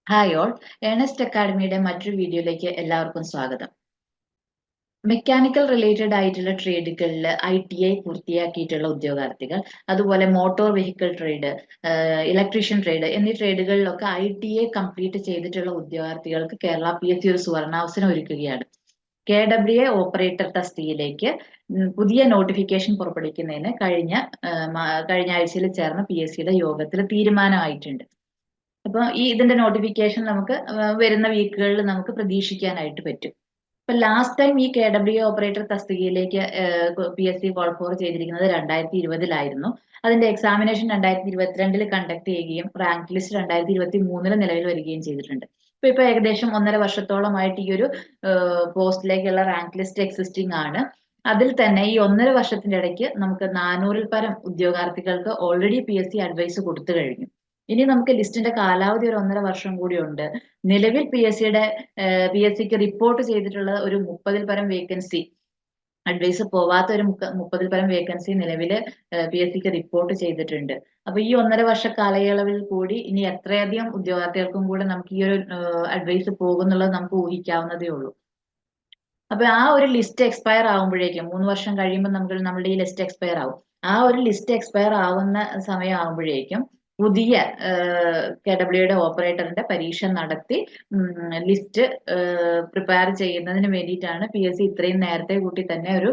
Hi all. Ernest അക്കാഡമിയുടെ മറ്റൊരു വീഡിയോയിലേക്ക് എല്ലാവർക്കും സ്വാഗതം. മെക്കാനിക്കൽ റിലേറ്റഡ് ആയിട്ടുള്ള ട്രേഡുകളിൽ ITI പൂർത്തിയാക്കിയിട്ടുള്ള ഉദ്യോഗാർത്ഥികൾ, അതുപോലെ motor vehicle trade, electrician trade എന്നീ ട്രേഡുകളിലൊക്കെ ITI കംപ്ലീറ്റ് ചെയ്തിട്ടുള്ള ഉദ്യോഗാർത്ഥികൾക്ക് കേരള PSC ഒരു സുവർണാവസരം ഒരുക്കുകയാണ്. KWA ഓപ്പറേറ്റർ തസ്തികയിലേക്ക് പുതിയ നോട്ടിഫിക്കേഷൻ പുറപ്പെടുവിക്കുന്നതിന് കഴിഞ്ഞ ആഴ്ചയിൽ ചേർന്ന PSCയുടെ യോഗത്തിൽ തീരുമാനമായിട്ടുണ്ട്. അപ്പൊ ഇതിന്റെ നോട്ടിഫിക്കേഷൻ നമുക്ക് വരുന്ന വീക്കുകളിൽ നമുക്ക് പ്രതീക്ഷിക്കാനായിട്ട് പറ്റും. ഇപ്പൊ ലാസ്റ്റ് ടൈം ഈ KWA ഓപ്പറേറ്റർ തസ്തികയിലേക്ക് PSC കോൾ ഫോർ ചെയ്തിരിക്കുന്നത് 2020-ലായിരുന്നു. അതിന്റെ എക്സാമിനേഷൻ 2022-ൽ കണ്ടക്ട് ചെയ്യുകയും റാങ്ക് ലിസ്റ്റ് 2023-ൽ നിലവിൽ വരികയും ചെയ്തിട്ടുണ്ട്. ഇപ്പൊ ഏകദേശം 1.5 വർഷത്തോളമായിട്ട് ഈ ഒരു പോസ്റ്റിലേക്കുള്ള റാങ്ക് ലിസ്റ്റ് എക്സിസ്റ്റിംഗ് ആണ്. അതിൽ തന്നെ ഈ 1.5 വർഷത്തിന്റെ ഇടയ്ക്ക് നമുക്ക് 400-ൽ പരം ഉദ്യോഗാർത്ഥികൾക്ക് ഓൾറെഡി PSC അഡ്വൈസ് കൊടുത്തു കഴിഞ്ഞു. ഇനി നമുക്ക് ലിസ്റ്റിന്റെ കാലാവധി ഒരു 1.5 വർഷം കൂടി ഉണ്ട്. നിലവിൽ PSCക്ക് റിപ്പോർട്ട് ചെയ്തിട്ടുള്ള ഒരു 30-ൽ പരം വേക്കൻസി, അഡ്വൈസ് പോവാത്ത ഒരു 30-ൽ പരം വേക്കൻസി നിലവില് PSCക്ക് റിപ്പോർട്ട് ചെയ്തിട്ടുണ്ട്. അപ്പൊ ഈ 1.5 വർഷ കാലയളവിൽ കൂടി ഇനി എത്രയധികം ഉദ്യോഗാർത്ഥികൾക്കും കൂടെ നമുക്ക് ഈ ഒരു അഡ്വൈസ് പോകുന്നുള്ളത് നമുക്ക് ഊഹിക്കാവുന്നതേ ഉള്ളൂ. അപ്പൊ ആ ഒരു ലിസ്റ്റ് എക്സ്പയർ ആകുമ്പോഴേക്കും 3 വർഷം കഴിയുമ്പോൾ നമ്മുടെ ഈ ലിസ്റ്റ് എക്സ്പയർ ആവും. ആ ഒരു ലിസ്റ്റ് എക്സ്പയർ ആവുന്ന സമയം ആകുമ്പോഴേക്കും പുതിയ KWAയുടെ ഓപ്പറേറ്ററിന്റെ പരീക്ഷ നടത്തി ലിസ്റ്റ് പ്രിപ്പയർ ചെയ്യുന്നതിന് വേണ്ടിയിട്ടാണ് PSC ഇത്രയും നേരത്തെ കൂട്ടി തന്നെ ഒരു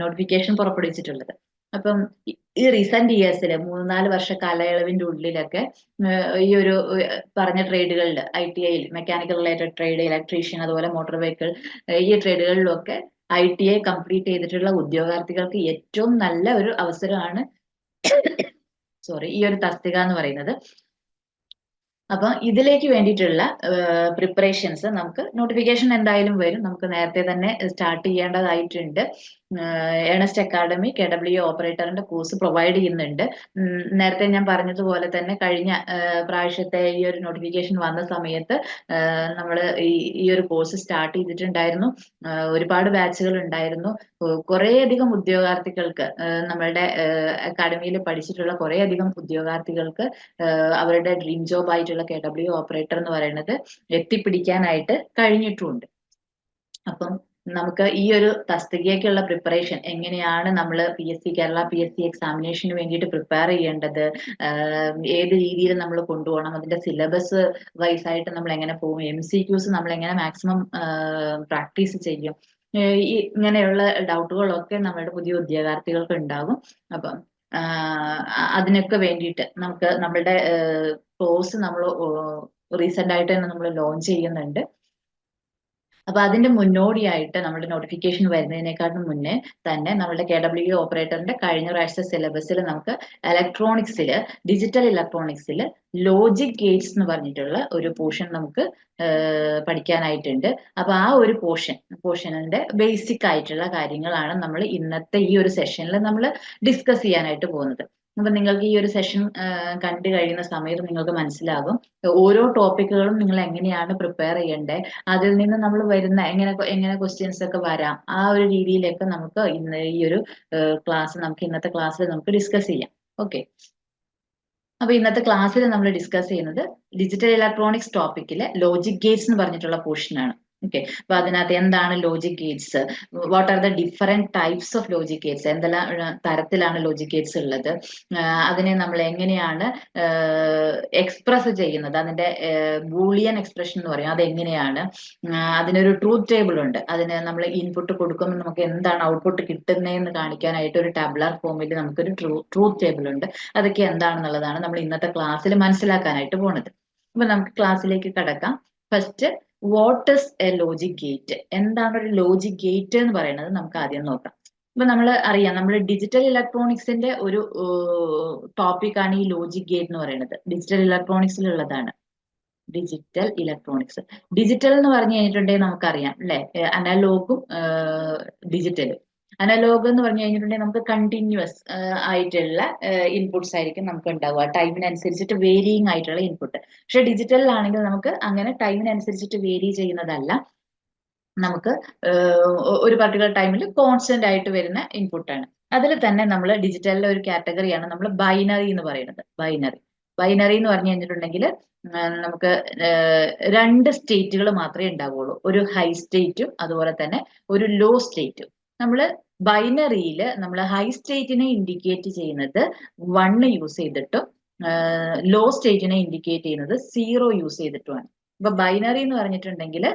നോട്ടിഫിക്കേഷൻ പുറപ്പെടുവിച്ചിട്ടുള്ളത്. അപ്പം ഈ റീസെന്റ് ഇയേഴ്സിൽ 3-4 വർഷ കാലയളവിന്റെ ഉള്ളിലൊക്കെ ഈ ഒരു പറഞ്ഞ ട്രേഡുകളിൽ ITIയിൽ മെക്കാനിക്കൽ റിലേറ്റഡ് ട്രേഡ്, ഇലക്ട്രീഷ്യൻ, അതുപോലെ മോട്ടോർ വെഹിക്കിൾ, ഈ ട്രേഡുകളിലൊക്കെ ITI കംപ്ലീറ്റ് ചെയ്തിട്ടുള്ള ഉദ്യോഗാർത്ഥികൾക്ക് ഏറ്റവും നല്ല ഒരു അവസരമാണ് ഈ ഒരു തസ്തിക എന്ന് പറയുന്നത്. അപ്പൊ ഇതിലേക്ക് വേണ്ടിയിട്ടുള്ള പ്രിപ്പറേഷൻസ് നമുക്ക് നോട്ടിഫിക്കേഷൻ എന്തായാലും വരും. നമുക്ക് നേരത്തെ തന്നെ സ്റ്റാർട്ട് ചെയ്യേണ്ടതായിട്ടുണ്ട്. ഏണസ്റ്റ് അക്കാഡമി KWA ഓപ്പറേറ്ററിന്റെ കോഴ്സ് പ്രൊവൈഡ് ചെയ്യുന്നുണ്ട്. നേരത്തെ ഞാൻ പറഞ്ഞതുപോലെ തന്നെ കഴിഞ്ഞ പ്രാവശ്യത്തെ ഈ ഒരു നോട്ടിഫിക്കേഷൻ വന്ന സമയത്ത് നമ്മൾ ഈ ഒരു കോഴ്സ് സ്റ്റാർട്ട് ചെയ്തിട്ടുണ്ടായിരുന്നു. ഒരുപാട് ബാച്ചുകൾ ഉണ്ടായിരുന്നു. കുറേയധികം ഉദ്യോഗാർത്ഥികൾക്ക്, നമ്മളുടെ അക്കാഡമിയിൽ പഠിച്ചിട്ടുള്ള കുറേയധികം ഉദ്യോഗാർത്ഥികൾക്ക് അവരുടെ ഡ്രീം ജോബ് ആയിട്ടുള്ള KWA ഓപ്പറേറ്റർ എന്ന് പറയുന്നത് എത്തിപ്പിടിക്കാനായിട്ട് കഴിഞ്ഞിട്ടുമുണ്ട്. അപ്പം നമുക്ക് ഈ ഒരു തസ്തികയ്ക്കുള്ള പ്രിപ്പറേഷൻ എങ്ങനെയാണ് നമ്മൾ കേരള PSC എക്സാമിനേഷന് വേണ്ടിയിട്ട് പ്രിപ്പയർ ചെയ്യേണ്ടത്, ഏത് രീതിയിൽ നമ്മൾ കൊണ്ടുപോകണം, അതിന്റെ സിലബസ് വൈസ് ആയിട്ട് നമ്മൾ എങ്ങനെ പോകും, MCQs നമ്മൾ എങ്ങനെ മാക്സിമം പ്രാക്ടീസ് ചെയ്യും, ഇങ്ങനെയുള്ള ഡൗട്ടുകളൊക്കെ നമ്മുടെ പുതിയ ഉദ്യോഗാർത്ഥികൾക്ക് ഉണ്ടാകും. അപ്പം അതിനൊക്കെ വേണ്ടിയിട്ട് നമുക്ക് നമ്മളുടെ കോഴ്സ് നമ്മൾ റീസെന്റ് ആയിട്ട് തന്നെ നമ്മൾ ലോഞ്ച് ചെയ്യുന്നുണ്ട്. അപ്പൊ അതിന്റെ മുന്നോടിയായിട്ട് നമ്മുടെ നോട്ടിഫിക്കേഷൻ വരുന്നതിനേക്കാളും മുന്നേ തന്നെ നമ്മുടെ KWA ഓപ്പറേറ്ററിന്റെ കഴിഞ്ഞ പ്രാവശ്യത്തെ സിലബസിൽ നമുക്ക് ഡിജിറ്റൽ ഇലക്ട്രോണിക്സിൽ ലോജിക് ഗേറ്റ്സ് എന്ന് പറഞ്ഞിട്ടുള്ള ഒരു പോർഷൻ നമുക്ക് പഠിക്കാനായിട്ടുണ്ട്. അപ്പൊ ആ ഒരു പോർഷനിന്റെ ബേസിക് ആയിട്ടുള്ള കാര്യങ്ങളാണ് നമ്മൾ ഇന്നത്തെ ഈ ഒരു സെഷനിൽ നമ്മൾ ഡിസ്കസ് ചെയ്യാനായിട്ട് പോകുന്നത്. അപ്പൊ നിങ്ങൾക്ക് ഈ ഒരു സെഷൻ കണ്ടു കഴിയുന്ന സമയത്ത് നിങ്ങൾക്ക് മനസ്സിലാകും ഓരോ ടോപ്പിക്കുകളും നിങ്ങൾ എങ്ങനെയാണ് പ്രിപ്പയർ ചെയ്യേണ്ടത്, അതിൽ നിന്ന് നമ്മൾ വരുന്ന എങ്ങനെ ക്വസ്റ്റ്യൻസ് ഒക്കെ വരാം, ആ ഒരു രീതിയിലൊക്കെ നമുക്ക് ഇന്നത്തെ ക്ലാസ്സിൽ നമുക്ക് ഡിസ്കസ് ചെയ്യാം. ഓക്കെ. അപ്പൊ ഇന്നത്തെ ക്ലാസ്സിൽ നമ്മൾ ഡിസ്കസ് ചെയ്യുന്നത് ഡിജിറ്റൽ ഇലക്ട്രോണിക്സ് ടോപ്പിക്കിലെ ലോജിക് ഗേറ്റ്സ് എന്ന് പറഞ്ഞിട്ടുള്ള പോർഷൻ ആണ്. ഓക്കെ. അപ്പൊ അതിനകത്ത് എന്താണ് logic Gates, what are the different types of logic Gates, എന്തെല്ലാം തരത്തിലാണ് ലോജിക് ഗേറ്റ്സ് ഉള്ളത്, അതിനെ നമ്മൾ എങ്ങനെയാണ് എക്സ്പ്രസ് ചെയ്യുന്നത്, അതിന്റെ ബൂളിയൻ എക്സ്പ്രഷൻ എന്ന് പറയും, അതെങ്ങനെയാണ്, അതിനൊരു ട്രൂത്ത് ടേബിൾ ഉണ്ട്, അതിന് നമ്മൾ ഇൻപുട്ട് കൊടുക്കുമ്പോൾ നമുക്ക് എന്താണ് ഔട്ട്പുട്ട് കിട്ടുന്നതെന്ന് കാണിക്കാനായിട്ട് ഒരു ടാബുലാർ ഫോമിൽ നമുക്കൊരു ട്രൂത്ത് ടേബിൾ ഉണ്ട്. അതൊക്കെ എന്താണെന്നുള്ളതാണ് നമ്മൾ ഇന്നത്തെ ക്ലാസ്സിൽ മനസ്സിലാക്കാനായിട്ട് പോണത്. അപ്പൊ നമുക്ക് ക്ലാസ്സിലേക്ക് കടക്കാം. First, what is A logic gate, എന്താണ് ഒരു ലോജിക് ഗേറ്റ് എന്ന് പറയുന്നത് നമുക്ക് ആദ്യം നോക്കാം. ഇപ്പൊ നമ്മൾ അറിയാം, നമ്മൾ ഡിജിറ്റൽ ഇലക്ട്രോണിക്സിന്റെ ഒരു ടോപ്പിക്കാണ് ഈ ലോജിക് ഗേറ്റ് എന്ന് പറയുന്നത്. ഡിജിറ്റൽ ഇലക്ട്രോണിക്സിലുള്ളതാണ് ഡിജിറ്റൽ ഇലക്ട്രോണിക്സ്. ഡിജിറ്റൽ എന്ന് പറഞ്ഞു കഴിഞ്ഞിട്ടുണ്ടെങ്കിൽ നമുക്കറിയാം അല്ലെ, അനലോഗും ഡിജിറ്റലും. അനലോഗ് എന്ന് പറഞ്ഞു കഴിഞ്ഞിട്ടുണ്ടെങ്കിൽ നമുക്ക് കണ്ടിന്യൂസ് ആയിട്ടുള്ള ഇൻപുട്സ് ആയിരിക്കും നമുക്ക് ഉണ്ടാവുക, ടൈമിനനുസരിച്ചിട്ട് വേരിയിങ് ആയിട്ടുള്ള ഇൻപുട്ട്. പക്ഷെ ഡിജിറ്റലിലാണെങ്കിൽ നമുക്ക് അങ്ങനെ ടൈമിനനുസരിച്ചിട്ട് വേരി ചെയ്യുന്നതല്ല, നമുക്ക് ഒരു പർട്ടിക്കുലർ ടൈമിൽ കോൺസ്റ്റന്റ് ആയിട്ട് വരുന്ന ഇൻപുട്ടാണ്. അതിൽ തന്നെ നമ്മൾ ഡിജിറ്റലിലെ ഒരു കാറ്റഗറിയാണ് നമ്മൾ ബൈനറി എന്ന് പറയുന്നത്. ബൈനറി ബൈനറി എന്ന് പറഞ്ഞു കഴിഞ്ഞിട്ടുണ്ടെങ്കിൽ നമുക്ക് രണ്ട് സ്റ്റേറ്റുകൾ മാത്രമേ ഉണ്ടാവുള്ളൂ. ഒരു ഹൈ സ്റ്റേറ്റും അതുപോലെ തന്നെ ഒരു ലോ സ്റ്റേറ്റും. നമ്മൾ ബൈനറിയിൽ നമ്മൾ ഹൈ സ്റ്റേറ്റിനെ ഇൻഡിക്കേറ്റ് ചെയ്യുന്നത് 1 യൂസ് ചെയ്തിട്ടും ലോ സ്റ്റേറ്റിനെ ഇൻഡിക്കേറ്റ് ചെയ്യുന്നത് 0 യൂസ് ചെയ്തിട്ടുമാണ്. ഇപ്പൊ ബൈനറി എന്ന് പറഞ്ഞിട്ടുണ്ടെങ്കിൽ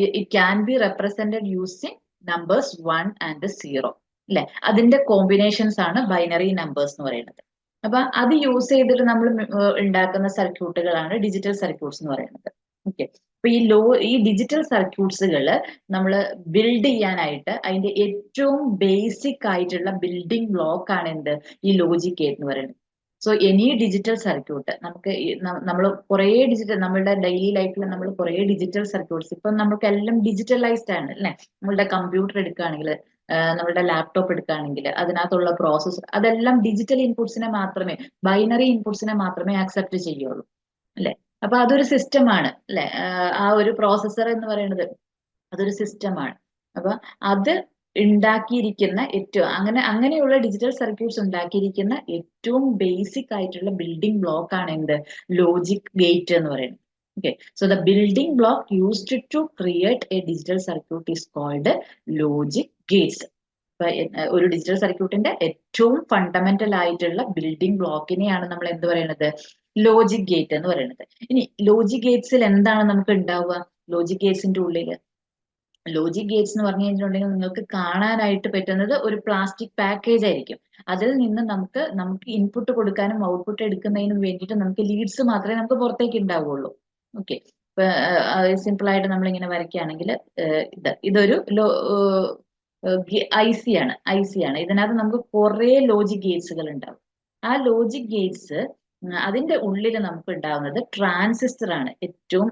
it can be represented using numbers 1 and 0 അല്ലെ? അതിന്റെ കോമ്പിനേഷൻസ് ആണ് ബൈനറി നമ്പേഴ്സ് എന്ന് പറയുന്നത്. അപ്പൊ അത് യൂസ് ചെയ്തിട്ട് നമ്മൾ ഉണ്ടാക്കുന്ന സർക്യൂട്ടുകളാണ് ഡിജിറ്റൽ സർക്യൂട്ട്സ് എന്ന് പറയുന്നത്. ഓക്കെ. അപ്പൊ ഈ ഡിജിറ്റൽ സർക്യൂട്ട്സുകൾ നമ്മൾ ബിൽഡ് ചെയ്യാനായിട്ട് അതിന്റെ ഏറ്റവും ബേസിക് ആയിട്ടുള്ള ബിൽഡിംഗ് ബ്ലോക്ക് ആണ് എന്ത്? ഈ ലോജിക് ഗേറ്റ് എന്ന് പറയുന്നത്. സോ എനി ഡിജിറ്റൽ സർക്യൂട്ട് നമുക്ക് നമ്മൾ കുറേ നമ്മളുടെ ഡെയിലി ലൈഫിൽ നമ്മൾ കുറേ ഡിജിറ്റൽ സർക്യൂട്ട്സ് ഇപ്പം നമുക്കെല്ലാം ഡിജിറ്റലൈസ്ഡ് ആണ് അല്ലെ? നമ്മളുടെ കമ്പ്യൂട്ടർ എടുക്കുകയാണെങ്കിൽ, നമ്മുടെ ലാപ്ടോപ്പ് എടുക്കുകയാണെങ്കിൽ അതിനകത്തുള്ള പ്രോസസ്സർ അതെല്ലാം ഡിജിറ്റൽ ഇൻപുട്സിനെ മാത്രമേ, ബൈനറി ഇൻപുട്സിനെ മാത്രമേ അക്സെപ്റ്റ് ചെയ്യുള്ളൂ അല്ലെ? അപ്പൊ അതൊരു സിസ്റ്റമാണ് അല്ലെ? ആ ഒരു പ്രോസസ്സർ എന്ന് പറയുന്നത് അതൊരു സിസ്റ്റമാണ്. അപ്പൊ അത് ഉണ്ടാക്കിയിരിക്കുന്ന അങ്ങനെയുള്ള ഡിജിറ്റൽ സർക്യൂട്ട്സ് ഉണ്ടാക്കിയിരിക്കുന്ന ഏറ്റവും ബേസിക് ആയിട്ടുള്ള ബിൽഡിംഗ് ബ്ലോക്ക് ആണ് എന്ത്? ലോജിക് ഗേറ്റ് എന്ന് പറയുന്നത്. Okay, so the building block used to create a digital circuit is called logic gates. ഒരു ഡിജിറ്റൽ സർക്യൂട്ടിന്റെ ഏറ്റവും ഫണ്ടമെന്റൽ ആയിട്ടുള്ള ബിൽഡിംഗ് ബ്ലോക്കിനെയാണ് നമ്മൾ എന്ത് പറയുന്നത്? ലോജിക് ഗേറ്റ് എന്ന് പറയുന്നത്. ഇനി ലോജിക് ഗേറ്റ്സിൽ എന്താണ് നമുക്ക് ഉണ്ടാവുക? ലോജിക് ഗേറ്റ്സിന്റെ ഉള്ളിൽ ലോജിക് ഗേറ്റ്സ് എന്ന് പറഞ്ഞു കഴിഞ്ഞിട്ടുണ്ടെങ്കിൽ നിങ്ങൾക്ക് കാണാനായിട്ട് പറ്റുന്നത് ഒരു പ്ലാസ്റ്റിക് പാക്കേജ് ആയിരിക്കും. അതിൽ നിന്ന് നമുക്ക് ഇൻപുട്ട് കൊടുക്കാനും ഔട്ട്പുട്ട് എടുക്കുന്നതിനും വേണ്ടിയിട്ട് നമുക്ക് ലീഡ്സ് മാത്രമേ നമുക്ക് പുറത്തേക്ക് ഉണ്ടാവുള്ളൂ. ഓക്കെ. ഇപ്പൊ സിമ്പിൾ ആയിട്ട് നമ്മൾ ഇങ്ങനെ വരയ്ക്കുകയാണെങ്കിൽ ഇതൊരു ഐ സി ആണ്. ഇതിനകത്ത് നമുക്ക് കുറെ ലോജിക് ഗേറ്റ്സുകൾ ഉണ്ടാവും. ആ ലോജിക് ഗേറ്റ്സ് അതിന്റെ ഉള്ളിൽ നമുക്ക് ഉണ്ടാവുന്നത് ട്രാൻസിസ്റ്റർ ആണ്. ഏറ്റവും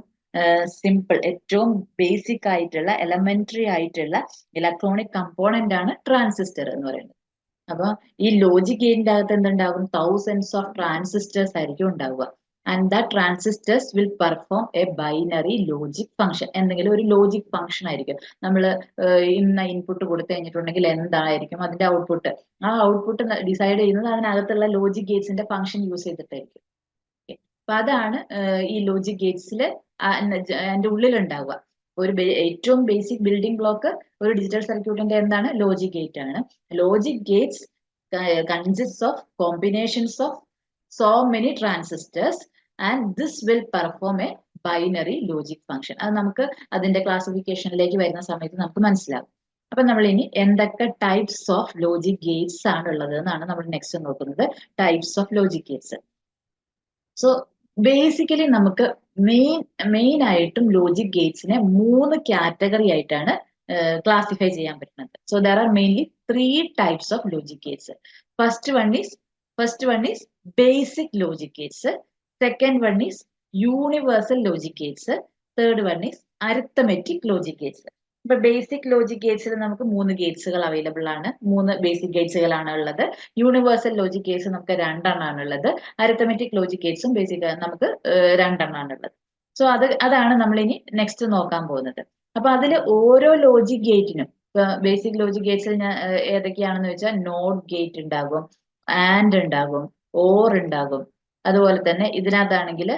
സിമ്പിൾ, ഏറ്റവും ബേസിക് ആയിട്ടുള്ള എലമെന്ററി ആയിട്ടുള്ള ഇലക്ട്രോണിക് കമ്പോണന്റ് ആണ് ട്രാൻസിസ്റ്റർ എന്ന് പറയുന്നത്. അപ്പൊ ഈ ലോജിക് ഗേറ്റിന്റെ അകത്ത് എന്തുണ്ടാകും? തൗസൻഡ്സ് ഓഫ് ട്രാൻസിസ്റ്റേഴ്സ് ആയിരിക്കും ഉണ്ടാവുക. And the transistors will perform A binary logic function. എന്തെങ്കിലും ഒരു ലോജിക് ഫംഗ്ഷൻ ആയിരിക്കും. നമ്മൾ ഇന്ന ഇൻപുട്ട് കൊടുത്തു കഴിഞ്ഞിട്ടുണ്ടെങ്കിൽ എന്തായിരിക്കും അതിന്റെ ഔട്ട്പുട്ട്? ആ ഔട്ട്പുട്ട് ഡിസൈഡ് ചെയ്യുന്നത് അതിനകത്തുള്ള ലോജിക് ഗേറ്റ്സിന്റെ ഫംഗ്ഷൻ യൂസ് ചെയ്തിട്ടായിരിക്കും. അപ്പൊ അതാണ് ഈ ലോജിക് ഗേറ്റ്സിൽ അതിന്റെ ഉള്ളിൽ ഉണ്ടാവുക. ഏറ്റവും ബേസിക് ബിൽഡിംഗ് ബ്ലോക്ക് ഒരു ഡിജിറ്റൽ സർക്യൂട്ടിന്റെ എന്താണ്? ലോജിക് ഗേറ്റ് ആണ്. Logic Gates consist of combinations of so many transistors and this will perform a binary logic function. അത് നമുക്ക് അതിന്റെ ക്ലാസിഫിക്കേഷനിലേക്ക് വരുന്ന സമയത്ത് നമുക്ക് മനസ്സിലാവും. അപ്പൊ നമ്മൾ ഇനി എന്തൊക്കെ ടൈപ്സ് ഓഫ് ലോജിക് ഗേറ്റ്സ് ആണ് ഉള്ളത് എന്നാണ് നമ്മൾ നെക്സ്റ്റ് നോക്കുന്നത്. Types of logic Gates. So basically നമുക്ക് മെയിൻ ആയിട്ടും ലോജിക് ഗേറ്റ്സിനെ 3 കാറ്റഗറി ആയിട്ടാണ് ക്ലാസിഫൈ ചെയ്യാൻ പറ്റുന്നത്. So there are mainly 3 types of logic Gates. First one is basic logic gates. Second one is universal logic gates. Third one is arithmetic logic gates. ഇപ്പൊ basic logic ഗേറ്റ്സിൽ നമുക്ക് 3 ഗേറ്റ്സുകൾ available ആണ്. 3 basic ഗേറ്റ്സുകളാണ് ഉള്ളത്. Universal logic Gates നമുക്ക് 2 എണ്ണമാണ് ഉള്ളത്. Arithmetic logic ഗേറ്റ്സും basic നമുക്ക് 2 എണ്ണമാണ് ഉള്ളത്. സോ അതാണ് നമ്മൾ ഇനി നെക്സ്റ്റ് നോക്കാൻ പോകുന്നത്. അപ്പൊ അതിൽ ഓരോ ലോജിക് ഗേറ്റിനും ബേസിക് ലോജിക് ഗേറ്റ്സിൽ ഏതൊക്കെയാണെന്ന് വെച്ചാൽ നോട്ട് ഗേറ്റ് ഉണ്ടാകും, ആൻഡ് ഉണ്ടാകും, ഓർ ഉണ്ടാകും. അതുപോലെ തന്നെ ഇതിനകത്താണെങ്കിൽ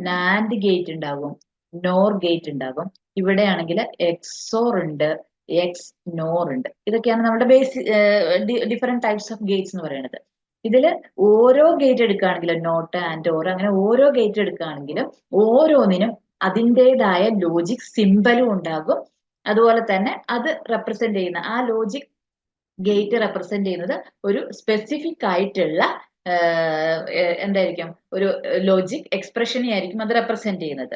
നാൻഡ് ഗേറ്റ് ഉണ്ടാകും, നോർ ഗേറ്റ് ഉണ്ടാകും. ഇവിടെയാണെങ്കിൽ എക്സോർ ഉണ്ട്, എക്സ് നോർ ഉണ്ട്. ഇതൊക്കെയാണ് നമ്മുടെ ഡിഫറെന്റ് ടൈപ്സ് ഓഫ് ഗേറ്റ്സ് എന്ന് പറയുന്നത്. ഇതിൽ ഓരോ ഗേറ്റ് എടുക്കുകയാണെങ്കിലും നോട്ട്, ആൻഡ്, ഓർ അങ്ങനെ ഓരോ ഗേറ്റ് എടുക്കുകയാണെങ്കിലും ഓരോന്നിനും അതിൻ്റെതായ ലോജിക് സിമ്പലും ഉണ്ടാകും. അതുപോലെ തന്നെ അത് റെപ്രസെന്റ് ചെയ്യുന്ന ആ ലോജിക് ഗേറ്റ് റെപ്രസെന്റ് ചെയ്യുന്നത് ഒരു സ്പെസിഫിക് ആയിട്ടുള്ള എന്തായിരിക്കും? ഒരു ലോജിക് എക്സ്പ്രഷനെ ആയിരിക്കും അത് റെപ്രസെന്റ് ചെയ്യുന്നത്.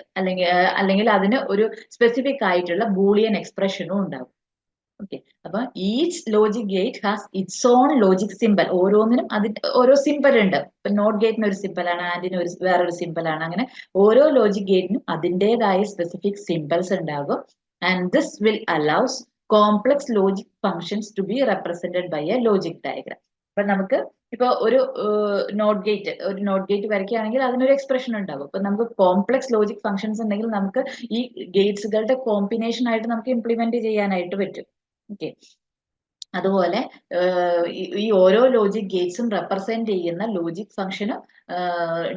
അല്ലെങ്കിൽ അതിന് ഒരു സ്പെസിഫിക് ആയിട്ടുള്ള ബൂളിയൻ എക്സ്പ്രഷനും ഉണ്ടാകും. ഓക്കെ. അപ്പൊ each logic gate has it's on logic symbol. ഓരോന്നിനും അതിന് ഓരോ സിമ്പൽ ഉണ്ട്. ഇപ്പൊ നോട്ട് ഗേറ്റിന് ഒരു സിമ്പൽ ആണ്, ആൻഡിന് വേറൊരു സിമ്പൽ ആണ്. അങ്ങനെ ഓരോ ലോജിക് ഗേറ്റിനും അതിൻ്റെതായ സ്പെസിഫിക് സിമ്പൽസ് ഉണ്ടാകും. And this will allows complex logic functions to be represented by a logic diagram. അപ്പൊ നമുക്ക് ഇപ്പൊ ഒരു നോട്ട് ഗേറ്റ് വരയ്ക്കുകയാണെങ്കിൽ അതിനൊരു എക്സ്പ്രഷൻ ഉണ്ടാകും. അപ്പൊ നമുക്ക് കോംപ്ലക്സ് ലോജിക് ഫങ്ഷൻസ് ഉണ്ടെങ്കിൽ നമുക്ക് ഈ ഗേറ്റ്സുകളുടെ കോമ്പിനേഷൻ ആയിട്ട് നമുക്ക് ഇംപ്ലിമെന്റ് ചെയ്യാനായിട്ട് പറ്റും. ഓക്കെ. അതുപോലെ ഈ ഓരോ ലോജിക് ഗേറ്റ്സും റെപ്രസെന്റ് ചെയ്യുന്ന ലോജിക് ഫംഗ്ഷനും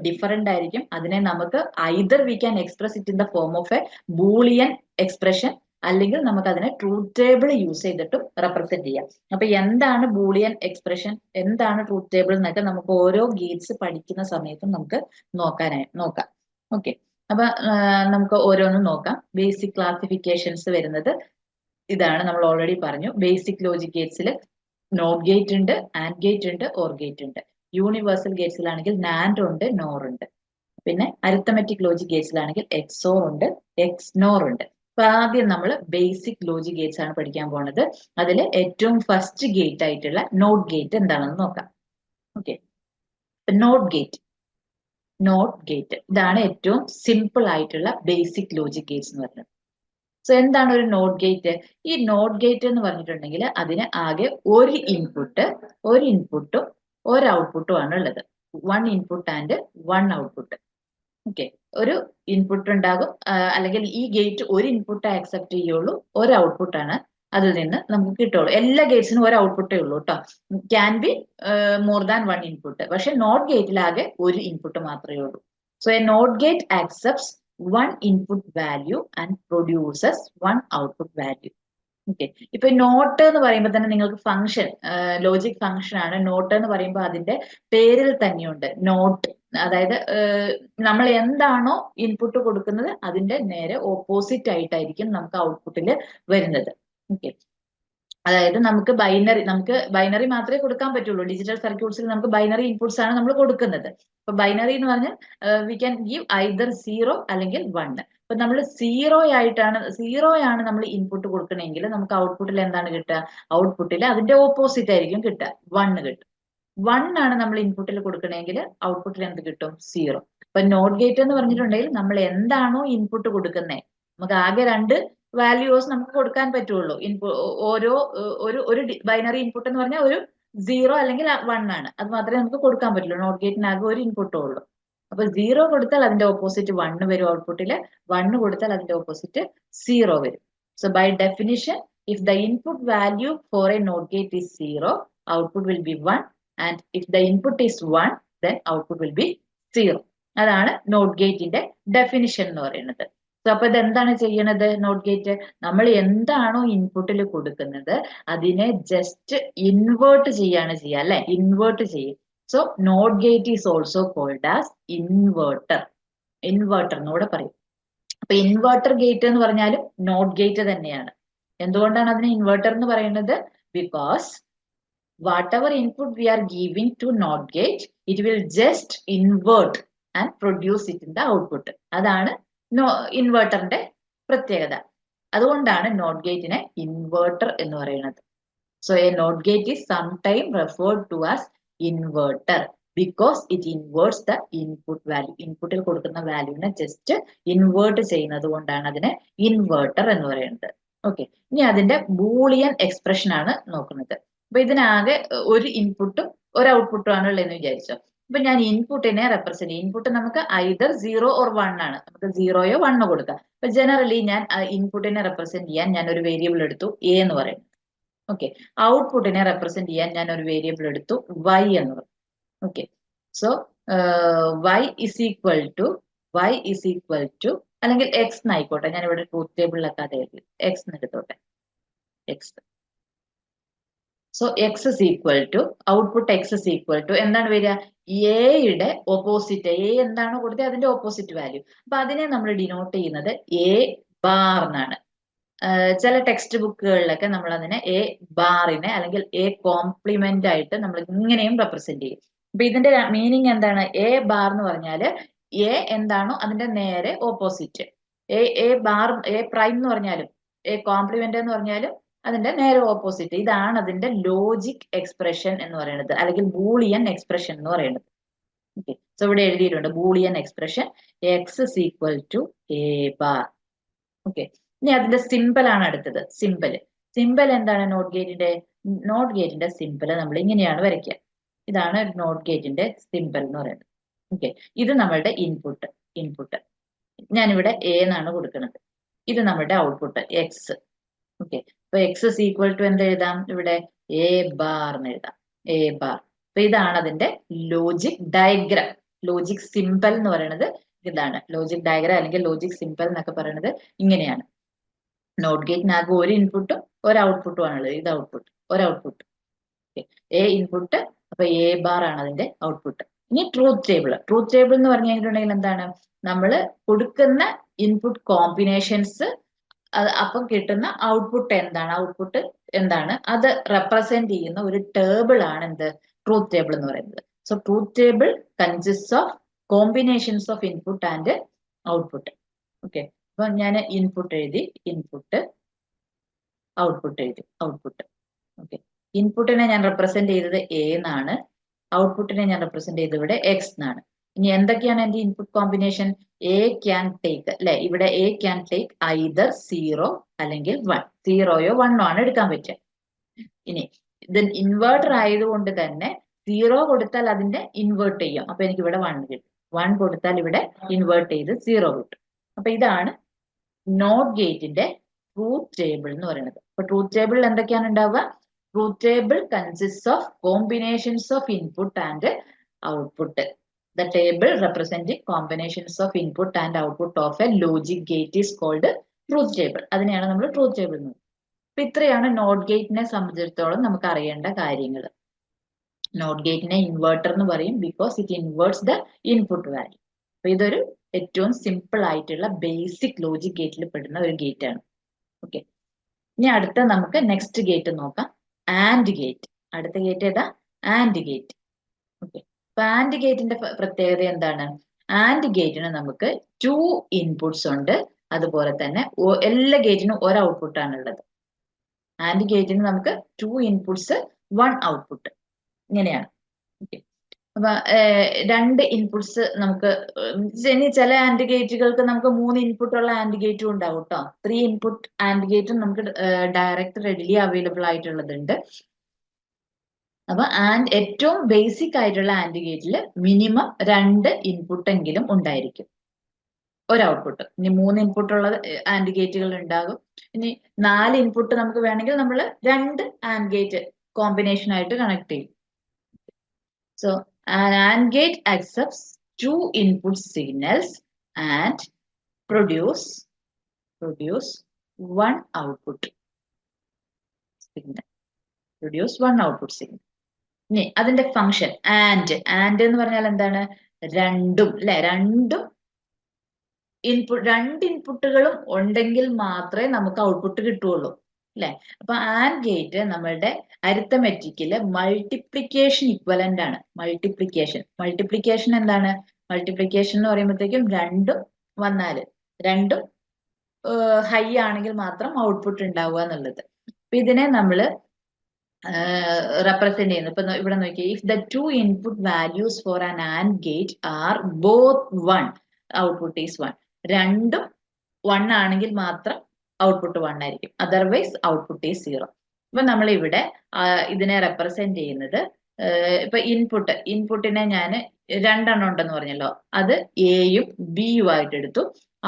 ഡിഫറെന്റ് ആയിരിക്കും. അതിനെ നമുക്ക് either we can express it in the form of A Boolean expression, അല്ലെങ്കിൽ നമുക്ക് അതിനെ ട്രൂത്ത് ടേബിൾ യൂസ് ചെയ്തിട്ടും റെപ്രസെന്റ് ചെയ്യാം. അപ്പൊ എന്താണ് ബൂളിയൻ എക്സ്പ്രഷൻ, എന്താണ് ട്രൂത്ത് ടേബിൾ എന്നൊക്കെ നമുക്ക് ഓരോ ഗേറ്റ്സ് പഠിക്കുന്ന സമയത്തും നമുക്ക് നോക്കാം. ഓക്കെ, അപ്പൊ നമുക്ക് ഓരോന്നും നോക്കാം. ബേസിക് ക്ലാസിഫിക്കേഷൻസ് വരുന്നത് ഇതാണ്. നമ്മൾ ഓൾറെഡി പറഞ്ഞു. ബേസിക് ലോജിക് ഗേറ്റ്സിൽ നോട്ട് ഗേറ്റ് ഉണ്ട്, ആൻഡ് ഗേറ്റ് ഉണ്ട്, ഓർ ഗേറ്റ് ഉണ്ട്. യൂണിവേഴ്സൽ ഗേറ്റ്സിലാണെങ്കിൽ നാൻഡ് ഉണ്ട്, നോർ ഉണ്ട്. പിന്നെ അരിത്തമെറ്റിക് ലോജിക് ഗേറ്റ്സിലാണെങ്കിൽ എക്സോർ ഉണ്ട്, എക്സ്നോർ ഉണ്ട്. അപ്പൊ ആദ്യം നമ്മൾ ബേസിക് ലോജിക് ഗേറ്റ്സ് ആണ് പഠിക്കാൻ പോണത്. അതിൽ ഏറ്റവും ഫസ്റ്റ് ഗേറ്റ് ആയിട്ടുള്ള നോട്ട് ഗേറ്റ് എന്താണെന്ന് നോക്കാം. ഓക്കെ, നോട്ട് ഗേറ്റ് ഇതാണ് ഏറ്റവും സിമ്പിൾ ആയിട്ടുള്ള ബേസിക് ലോജിക് ഗേറ്റ്സ് എന്ന് പറയുന്നത്. സോ എന്താണ് ഒരു നോട്ട് ഗേറ്റ്? ഈ നോട്ട് ഗേറ്റ് എന്ന് പറഞ്ഞിട്ടുണ്ടെങ്കിൽ അതിന് ആകെ ഒരു ഇൻപുട്ടും ഒരു ഔട്ട്പുട്ടും ആണ് ഉള്ളത്. 1 ഇൻപുട്ട് ആൻഡ് 1 ഔട്ട്പുട്ട്. ഓക്കെ, ഒരു ഇൻപുട്ട് ഉണ്ടാകും, അല്ലെങ്കിൽ ഈ ഗേറ്റ് ഒരു ഇൻപുട്ട് ആക്സെപ്റ്റ് ചെയ്യുള്ളൂ, ഒരു ഔട്ട്പുട്ടാണ് അതിൽ നിന്ന് നമുക്ക് കിട്ടുള്ളൂ. എല്ലാ ഗേറ്റ്സിനും ഒരു ഔട്ട്പുട്ടേ ഉള്ളൂ കേട്ടോ. Can be more than 1 input. പക്ഷെ നോട്ട് ഗേറ്റിലാകെ ഒരു ഇൻപുട്ട് മാത്രമേ ഉള്ളൂ. So a not gate accepts 1 input value and produces 1 output value. Okay, ഇപ്പൊ നോട്ട് എന്ന് പറയുമ്പോൾ തന്നെ നിങ്ങൾക്ക് ഫംഗ്ഷൻ, ലോജിക് ഫംഗ്ഷൻ ആണ്. നോട്ട് എന്ന് പറയുമ്പോൾ അതിന്റെ പേരിൽ തന്നെയുണ്ട് നോട്ട്. അതായത് നമ്മൾ എന്താണോ ഇൻപുട്ട് കൊടുക്കുന്നത് അതിന്റെ നേരെ ഓപ്പോസിറ്റ് ആയിട്ടായിരിക്കും നമുക്ക് ഔട്ട്പുട്ടിൽ വരുന്നത്. ഓക്കെ, അതായത് നമുക്ക് ബൈനറി മാത്രമേ കൊടുക്കാൻ പറ്റുള്ളൂ. ഡിജിറ്റൽ സർക്യൂട്ട്സിൽ നമുക്ക് ബൈനറി ഇൻപുട്സ് ആണ് നമ്മൾ കൊടുക്കുന്നത്. അപ്പൊ ബൈനറി എന്ന് പറഞ്ഞാൽ വി ക്യാൻ ഗീവ് ഐദർ 0 അല്ലെങ്കിൽ 1. അപ്പൊ നമ്മൾ സീറോ ആണ് നമ്മൾ ഇൻപുട്ട് കൊടുക്കണമെങ്കിൽ നമുക്ക് ഔട്ട്പുട്ടിൽ എന്താണ് കിട്ടുക? ഔട്ട്പുട്ടിൽ അതിന്റെ ഓപ്പോസിറ്റ് ആയിരിക്കും കിട്ടുക, 1 കിട്ടും. 1 ആണ് നമ്മൾ ഇൻപുട്ടിൽ കൊടുക്കണമെങ്കിൽ ഔട്ട്പുട്ടിൽ എന്ത് കിട്ടും? 0. അപ്പൊ നോട്ട് ഗേറ്റ് എന്ന് പറഞ്ഞിട്ടുണ്ടെങ്കിൽ നമ്മൾ എന്താണോ ഇൻപുട്ട് കൊടുക്കുന്നത്, നമുക്ക് ആകെ 2 വാല്യൂസ് നമുക്ക് കൊടുക്കാൻ പറ്റുള്ളൂ. ഓരോ ഒരു ബൈനറി ഇൻപുട്ട് എന്ന് പറഞ്ഞാൽ ഒരു 0 അല്ലെങ്കിൽ 1 ആണ്. അത് മാത്രമേ നമുക്ക് കൊടുക്കാൻ പറ്റുള്ളൂ. നോട്ട് ഗേറ്റിനാകെ ഒരു ഇൻപുട്ടേ ഉള്ളൂ. അപ്പൊ 0 കൊടുത്താൽ അതിന്റെ ഓപ്പോസിറ്റ് 1 വരും ഔട്ട്പുട്ടില്, 1 കൊടുത്താൽ അതിന്റെ ഓപ്പോസിറ്റ് 0 വരും. So by definition, if the input value for a not gate is 0, output will be 1, and if the input is 1, then output will be 0. അതാണ് നോട്ട് ഗേറ്റിന്റെ ഡെഫിനിഷൻ എന്ന് പറയുന്നത്. സോ അപ്പൊ ഇത് എന്താണ് ചെയ്യണത്? നോട്ട് ഗേറ്റ് നമ്മൾ എന്താണോ ഇൻപുട്ടിൽ കൊടുക്കുന്നത് അതിനെ ജസ്റ്റ് ഇൻവേർട്ട് ചെയ്യാണ് ചെയ്യുക, അല്ലെ? ഇൻവേർട്ട് ചെയ്യും. So not gate is also called as inverter എന്നൂടെ പറയും. അപ്പൊ ഇൻവേർട്ടർ ഗേറ്റ് എന്ന് പറഞ്ഞാലും നോട്ട് ഗേറ്റ് തന്നെയാണ്. എന്തുകൊണ്ടാണ് അതിന് ഇൻവേർട്ടർ എന്ന് പറയുന്നത്? Because whatever input we are giving to NOT gate, it will just invert and produce it in the output. അതാണ് ഇൻവേർട്ടറിന്റെ പ്രത്യേകത. അതുകൊണ്ടാണ് നോട്ട് ഗേറ്റിനെ ഇൻവേർട്ടർ എന്ന് പറയുന്നത്. So a not gate is sometime referred to as inverter because it inverts the input value. ഇൻപുട്ടിൽ കൊടുക്കുന്ന വാല്യൂവിനെ just invert ചെയ്യുന്നത് കൊണ്ടാണ് അതിനെ ഇൻവേർട്ടർ എന്ന് പറയുന്നത്. ഓക്കെ, ഇനി അതിന്റെ ബൂളിയൻ എക്സ്പ്രഷൻ ആണ് നോക്കുന്നത്. അപ്പൊ ഇതിനാകെ ഒരു ഇൻപുട്ടും ഒരു ഔട്ട്പുട്ടും ആണ് ഉള്ളതെന്ന് വിചാരിച്ചോ. അപ്പൊ ഞാൻ ഇൻപുട്ടിനെ റെപ്രസെന്റ് ചെയ്യും. ഇൻപുട്ട് നമുക്ക് ഐദർ 0 ഓർ 1 ആണ്. നമുക്ക് 0യോ 1 കൊടുക്കാം. അപ്പൊ ജനറലി ഞാൻ ഇൻപുട്ടിനെ റെപ്രസെന്റ് ചെയ്യാൻ ഞാൻ ഒരു വേരിയബിൾ എടുത്തു എ എന്ന് പറയും. ഓക്കെ, ഔട്ട്പുട്ടിനെ റെപ്രസെന്റ് ചെയ്യാൻ ഞാൻ ഒരു വേരിയബിൾ എടുത്തു y എന്ന് പറയും. Okay, so y is equal to അല്ലെങ്കിൽ എക്സ് എന്നായിക്കോട്ടെ. ഞാൻ ഇവിടെ ട്രൂത്ത് ടേബിളിലൊക്കെ അത് എഴുതി, എക്സ് എന്ന് എടുത്തോട്ടെ, X. So X is equal to output X is equal to എന്താണ് വരിക? എയുടെ ഓപ്പോസിറ്റ്, എ എന്താണോ കൊടുത്തത് അതിന്റെ ഓപ്പോസിറ്റ് വാല്യൂ. അപ്പൊ അതിനെ നമ്മൾ ഡിനോട്ട് ചെയ്യുന്നത് എ ബാർ എന്നാണ്. ചില ടെക്സ്റ്റ് ബുക്കുകളിലൊക്കെ നമ്മൾ അതിനെ എ ബാറിനെ അല്ലെങ്കിൽ എ കോംപ്ലിമെന്റ് ആയിട്ട് നമ്മൾ ഇങ്ങനെയും റെപ്രസെന്റ് ചെയ്യും. അപ്പൊ ഇതിന്റെ മീനിങ് എന്താണ്? എ ബാർ എന്ന് പറഞ്ഞാല് എ എന്താണോ അതിന്റെ നേരെ opposite. A bar, A prime എന്ന് പറഞ്ഞാലും എ കോംപ്ലിമെന്റ് എന്ന് പറഞ്ഞാലും അതിന്റെ നേരെ ഓപ്പോസിറ്റ്. ഇതാണ് അതിന്റെ ലോജിക് എക്സ്പ്രഷൻ എന്ന് പറയുന്നത്, അല്ലെങ്കിൽ ബൂളിയൻ എക്സ്പ്രഷൻ എന്ന് പറയുന്നത്. ഓക്കെ, സോ ഇവിടെ എഴുതിയിട്ടുണ്ട് Boolean expression X is equal to A bar. Okay, ഇനി അതിന്റെ സിമ്പൽ ആണ് അടുത്തത്. സിമ്പൽ എന്താണ്? നോട്ട് ഗേറ്റിന്റെ സിമ്പൽ നമ്മൾ ഇങ്ങനെയാണ് വരയ്ക്കുക. ഇതാണ് നോട്ട് ഗേറ്റിന്റെ സിമ്പൽ എന്ന് പറയുന്നത്. ഓക്കെ, ഇത് നമ്മളുടെ ഇൻപുട്ട് ഞാനിവിടെ എ എന്നാണ് കൊടുക്കുന്നത്. ഇത് നമ്മുടെ ഔട്ട്പുട്ട് എക്സ്. ഓക്കെ, അപ്പൊ എക്സ് ഇസ് ഈക്വൽ ടു എന്ത് എഴുതാം? ഇവിടെ എ ബാർ എന്ന് എഴുതാം. A bar. അപ്പൊ ഇതാണ് അതിന്റെ ലോജിക് ഡയഗ്രാം. ലോജിക് സിമ്പൽ എന്ന് പറയുന്നത് ഇതാണ്. ലോജിക് ഡയഗ്രാം അല്ലെങ്കിൽ ലോജിക് സിമ്പൽ എന്നൊക്കെ പറയുന്നത് ഇങ്ങനെയാണ്. നോട്ട് ഗേറ്റിനാകെ ഒരു ഇൻപുട്ടും ഒരു ഔട്ട്പുട്ടും ആണുള്ളത്. ഇത് ഔട്ട്പുട്ട്, ഒരു ഔട്ട്പുട്ട്. എ ഇൻപുട്ട്, അപ്പൊ എ ബാർ ആണ് അതിന്റെ ഔട്ട്പുട്ട്. ഇനി ട്രൂത്ത് ടേബിൾ. ട്രൂത്ത് ടേബിൾ എന്ന് പറഞ്ഞു കഴിഞ്ഞിട്ടുണ്ടെങ്കിൽ എന്താണ്, നമ്മൾ കൊടുക്കുന്ന ഇൻപുട്ട് കോമ്പിനേഷൻസ് അപ്പം കിട്ടുന്ന ഔട്ട്പുട്ട് എന്താണ് അത് റെപ്രസെന്റ് ചെയ്യുന്ന ഒരു ടേബിൾ ആണ് എന്ത്, ട്രൂത്ത് ടേബിൾ എന്ന് പറയുന്നത്. So truth table consist of combinations of input and output. Okay, അപ്പൊ ഞാൻ ഇൻപുട്ട് എഴുതി, ഇൻപുട്ട്, ഔട്ട്പുട്ട് എഴുതി, ഔട്ട്പുട്ട്. ഓക്കെ, ഇൻപുട്ടിനെ ഞാൻ റെപ്രസെന്റ് ചെയ്തത് എ എന്നാണ്, ഔട്ട്പുട്ടിനെ ഞാൻ റെപ്രസെന്റ് ചെയ്തത് ഇവിടെ എക്സ് എന്നാണ്. ഇനി എന്തൊക്കെയാണ് എന്റെ input combination? A can take, അല്ലെ, ഇവിടെ എ ക്യാൻ ടേക്ക് ഐദർ 0 അല്ലെങ്കിൽ 1. 0യോ 1ഓ ആണ് എടുക്കാൻ പറ്റുക. ഇനി ഇത് ഇൻവേർട്ടർ ആയതുകൊണ്ട് തന്നെ 0 കൊടുത്താൽ അതിന്റെ ഇൻവേർട്ട് ചെയ്യും, അപ്പൊ എനിക്ക് ഇവിടെ 1 കിട്ടും. 1 കൊടുത്താൽ ഇവിടെ ഇൻവേർട്ട് ചെയ്ത് 0 കിട്ടും. അപ്പൊ ഇതാണ് നോട്ട് ഗേറ്റിന്റെ ട്രൂത്ത് ടേബിൾ എന്ന് പറയുന്നത്. അപ്പൊ ട്രൂത്ത് ടേബിളിൽ എന്തൊക്കെയാണ് ഉണ്ടാവുക? Truth table consists of combinations of input and output. The table representing combinations of input and output of a logic gate is called truth table. അതിനെയാണ് നമ്മൾ ട്രൂത്ത് ടേബിൾ എന്ന് പറയുന്നത്. അപ്പൊ ഇത്രയാണ് നോട്ട് ഗേറ്റിനെ സംബന്ധിച്ചിടത്തോളം നമുക്ക് അറിയേണ്ട കാര്യങ്ങൾ. നോട്ട് ഗേറ്റിനെ ഇൻവേർട്ടർ എന്ന് പറയും, because it inverts the input value. അപ്പൊ ഇതൊരു ഏറ്റവും സിമ്പിൾ ആയിട്ടുള്ള ബേസിക് ലോജിക് ഗേറ്റിൽ പെടുന്ന ഒരു ഗേറ്റ് ആണ്. ഓക്കെ, ഇനി അടുത്ത നമുക്ക് നെക്സ്റ്റ് ഗേറ്റ് നോക്കാം. And gate. അടുത്ത ഗേറ്റ് ഏതാ? And gate. ഓക്കെ, അപ്പൊ ആൻഡ് ഗേറ്റിന്റെ പ്രത്യേകത എന്താണ്? ആൻഡ് ഗേറ്റിന് നമുക്ക് 2 ഇൻപുട്സ് ഉണ്ട്, അതുപോലെ തന്നെ എല്ലാ ഗേറ്റിനും ഒരു ഔട്ട്പുട്ട് ആണുള്ളത്. ആൻഡ് ഗേറ്റിന് നമുക്ക് 2 ഇൻപുട്സ് 1 ഔട്ട്പുട്ട്, ഇങ്ങനെയാണ്. ഓക്കെ, അപ്പൊ 2 ഇൻപുട്സ് നമുക്ക്, ചില ആൻഡ് ഗേറ്റുകൾക്ക് നമുക്ക് 3 ഇൻപുട്ട് ഉള്ള ആൻഡ് ഗേറ്റും ഉണ്ടാവും കേട്ടോ. 3 ഇൻപുട്ട് ആൻഡ് ഗേറ്റും നമുക്ക് ഡയറക്റ്റ് റെഡിലി അവൈലബിൾ ആയിട്ടുള്ളതുണ്ട്. അപ്പൊ ഏറ്റവും ബേസിക് ആയിട്ടുള്ള ആൻഡ് ഗേറ്റിൽ മിനിമം 2 ഇൻപുട്ട് എങ്കിലും ഉണ്ടായിരിക്കും, ഒരു ഔട്ട്പുട്ട്. ഇനി 3 ഇൻപുട്ട് ഉള്ള ആൻഡ് ഗേറ്റുകൾ ഉണ്ടാകും. ഇനി 4 ഇൻപുട്ട് നമുക്ക് വേണമെങ്കിൽ നമ്മൾ 2 ആൻഡ് ഗേറ്റ് കോമ്പിനേഷൻ ആയിട്ട് കണക്ട് ചെയ്യും. So an AND gate accepts 2 input signals and produce 1 output signal. Produce 1 output signal. ഇനി അതിന്റെ ഫംഗ്ഷൻ ആൻഡ് എന്ന് പറഞ്ഞാൽ എന്താണ്? രണ്ടും, അല്ലെ, രണ്ടും ഇൻപുട്ട്, 2 ഇൻപുട്ടുകളും ഉണ്ടെങ്കിൽ മാത്രമേ നമുക്ക് ഔട്ട്പുട്ട് കിട്ടുള്ളൂ, അല്ലെ. അപ്പൊ ആൻഡ് ഗേറ്റ് നമ്മളുടെ അരിത്തമെറ്റിക്കില് മൾട്ടിപ്ലിക്കേഷൻ ഇക്വലന്റ് ആണ്. മൾട്ടിപ്ലിക്കേഷൻ എന്താണ്? മൾട്ടിപ്ലിക്കേഷൻ എന്ന് പറയുമ്പോഴത്തേക്കും രണ്ടും വന്നാല്, രണ്ടും ഹൈ ആണെങ്കിൽ മാത്രം ഔട്ട്പുട്ട് ഉണ്ടാവുക എന്നുള്ളത്. അപ്പൊ ഇതിനെ നമ്മള് റെപ്രസെന്റ് ചെയ്യുന്നു. ഇപ്പൊ ഇവിടെ നോക്കിയേ, if the 2 input values for an and gate are both 1, output is 1. രണ്ടും 1 ആണെങ്കിൽ മാത്രം ഔട്ട്പുട്ട് 1 ആയിരിക്കും, അതർവൈസ് ഔട്ട്പുട്ട് ഈസ് 0. ഇപ്പൊ നമ്മൾ ഇവിടെ ഇതിനെ റെപ്രസെന്റ് ചെയ്യുന്നത്, ഇപ്പൊ ഇൻപുട്ടിനെ ഞാൻ 2 എണ്ണം ഉണ്ടെന്ന് പറഞ്ഞല്ലോ, അത് എയും ബിയും ആയിട്ട് എടുത്തു.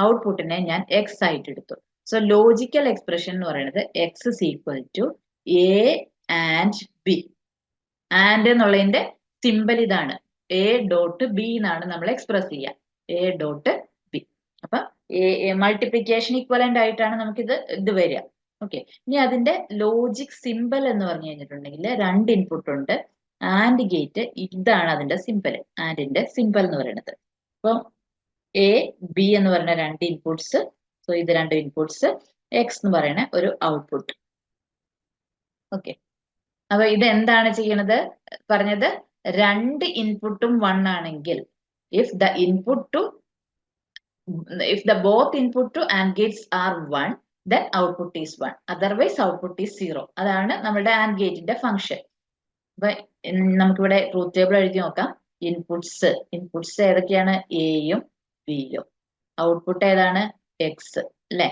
ഔട്ട്പുട്ടിനെ ഞാൻ എക്സ് ആയിട്ട് എടുത്തു. സോ ലോജിക്കൽ എക്സ്പ്രഷൻ എന്ന് പറയുന്നത് X is equal to A and B. And എന്നുള്ളതിന്റെ സിമ്പൽ ഇതാണ്, എ ഡോട്ട് ബി എന്നാണ് നമ്മൾ എക്സ്പ്രസ് ചെയ്യുക, എ ഡോട്ട് ബി. അപ്പൊ മൾട്ടിപ്ലിക്കേഷൻ ഇക്വലന്റ് ആയിട്ടാണ് ഇത് വരിക. ഓക്കെ, ഇനി അതിന്റെ ലോജിക് സിമ്പൽ എന്ന് പറഞ്ഞു കഴിഞ്ഞിട്ടുണ്ടെങ്കിൽ 2 ഇൻപുട്ട് ഉണ്ട്, ആൻഡ് ഗേറ്റ്, ഇതാണ് അതിന്റെ സിമ്പൽ, ആൻഡിന്റെ സിമ്പൽ എന്ന് പറയുന്നത്. അപ്പൊ എ ബി എന്ന് പറയുന്ന 2 ഇൻപുട്സ്, സോ ഇത് 2 ഇൻപുട്സ്, എക്സ് എന്ന് പറയുന്ന ഒരു ഔട്ട്പുട്ട്. ഓക്കെ, അപ്പൊ ഇത് എന്താണ് ചെയ്യണത് പറഞ്ഞത്? 2 ഇൻപുട്ടും 1 ആണെങ്കിൽ, if the both input to AND gates are 1, then output is 1, otherwise output is 0. അതാണ് നമ്മുടെ AND ഗേറ്റിന്റെ ഫംഗ്ഷൻ. അപ്പൊ നമുക്കിവിടെ ട്രൂത്ത് ടേബിൾ എഴുതി നോക്കാം. ഇൻപുട്സ് ഏതൊക്കെയാണ്? എയും ബിയും. ഔട്ട്പുട്ട് ഏതാണ്? എക്സ്, അല്ലെ.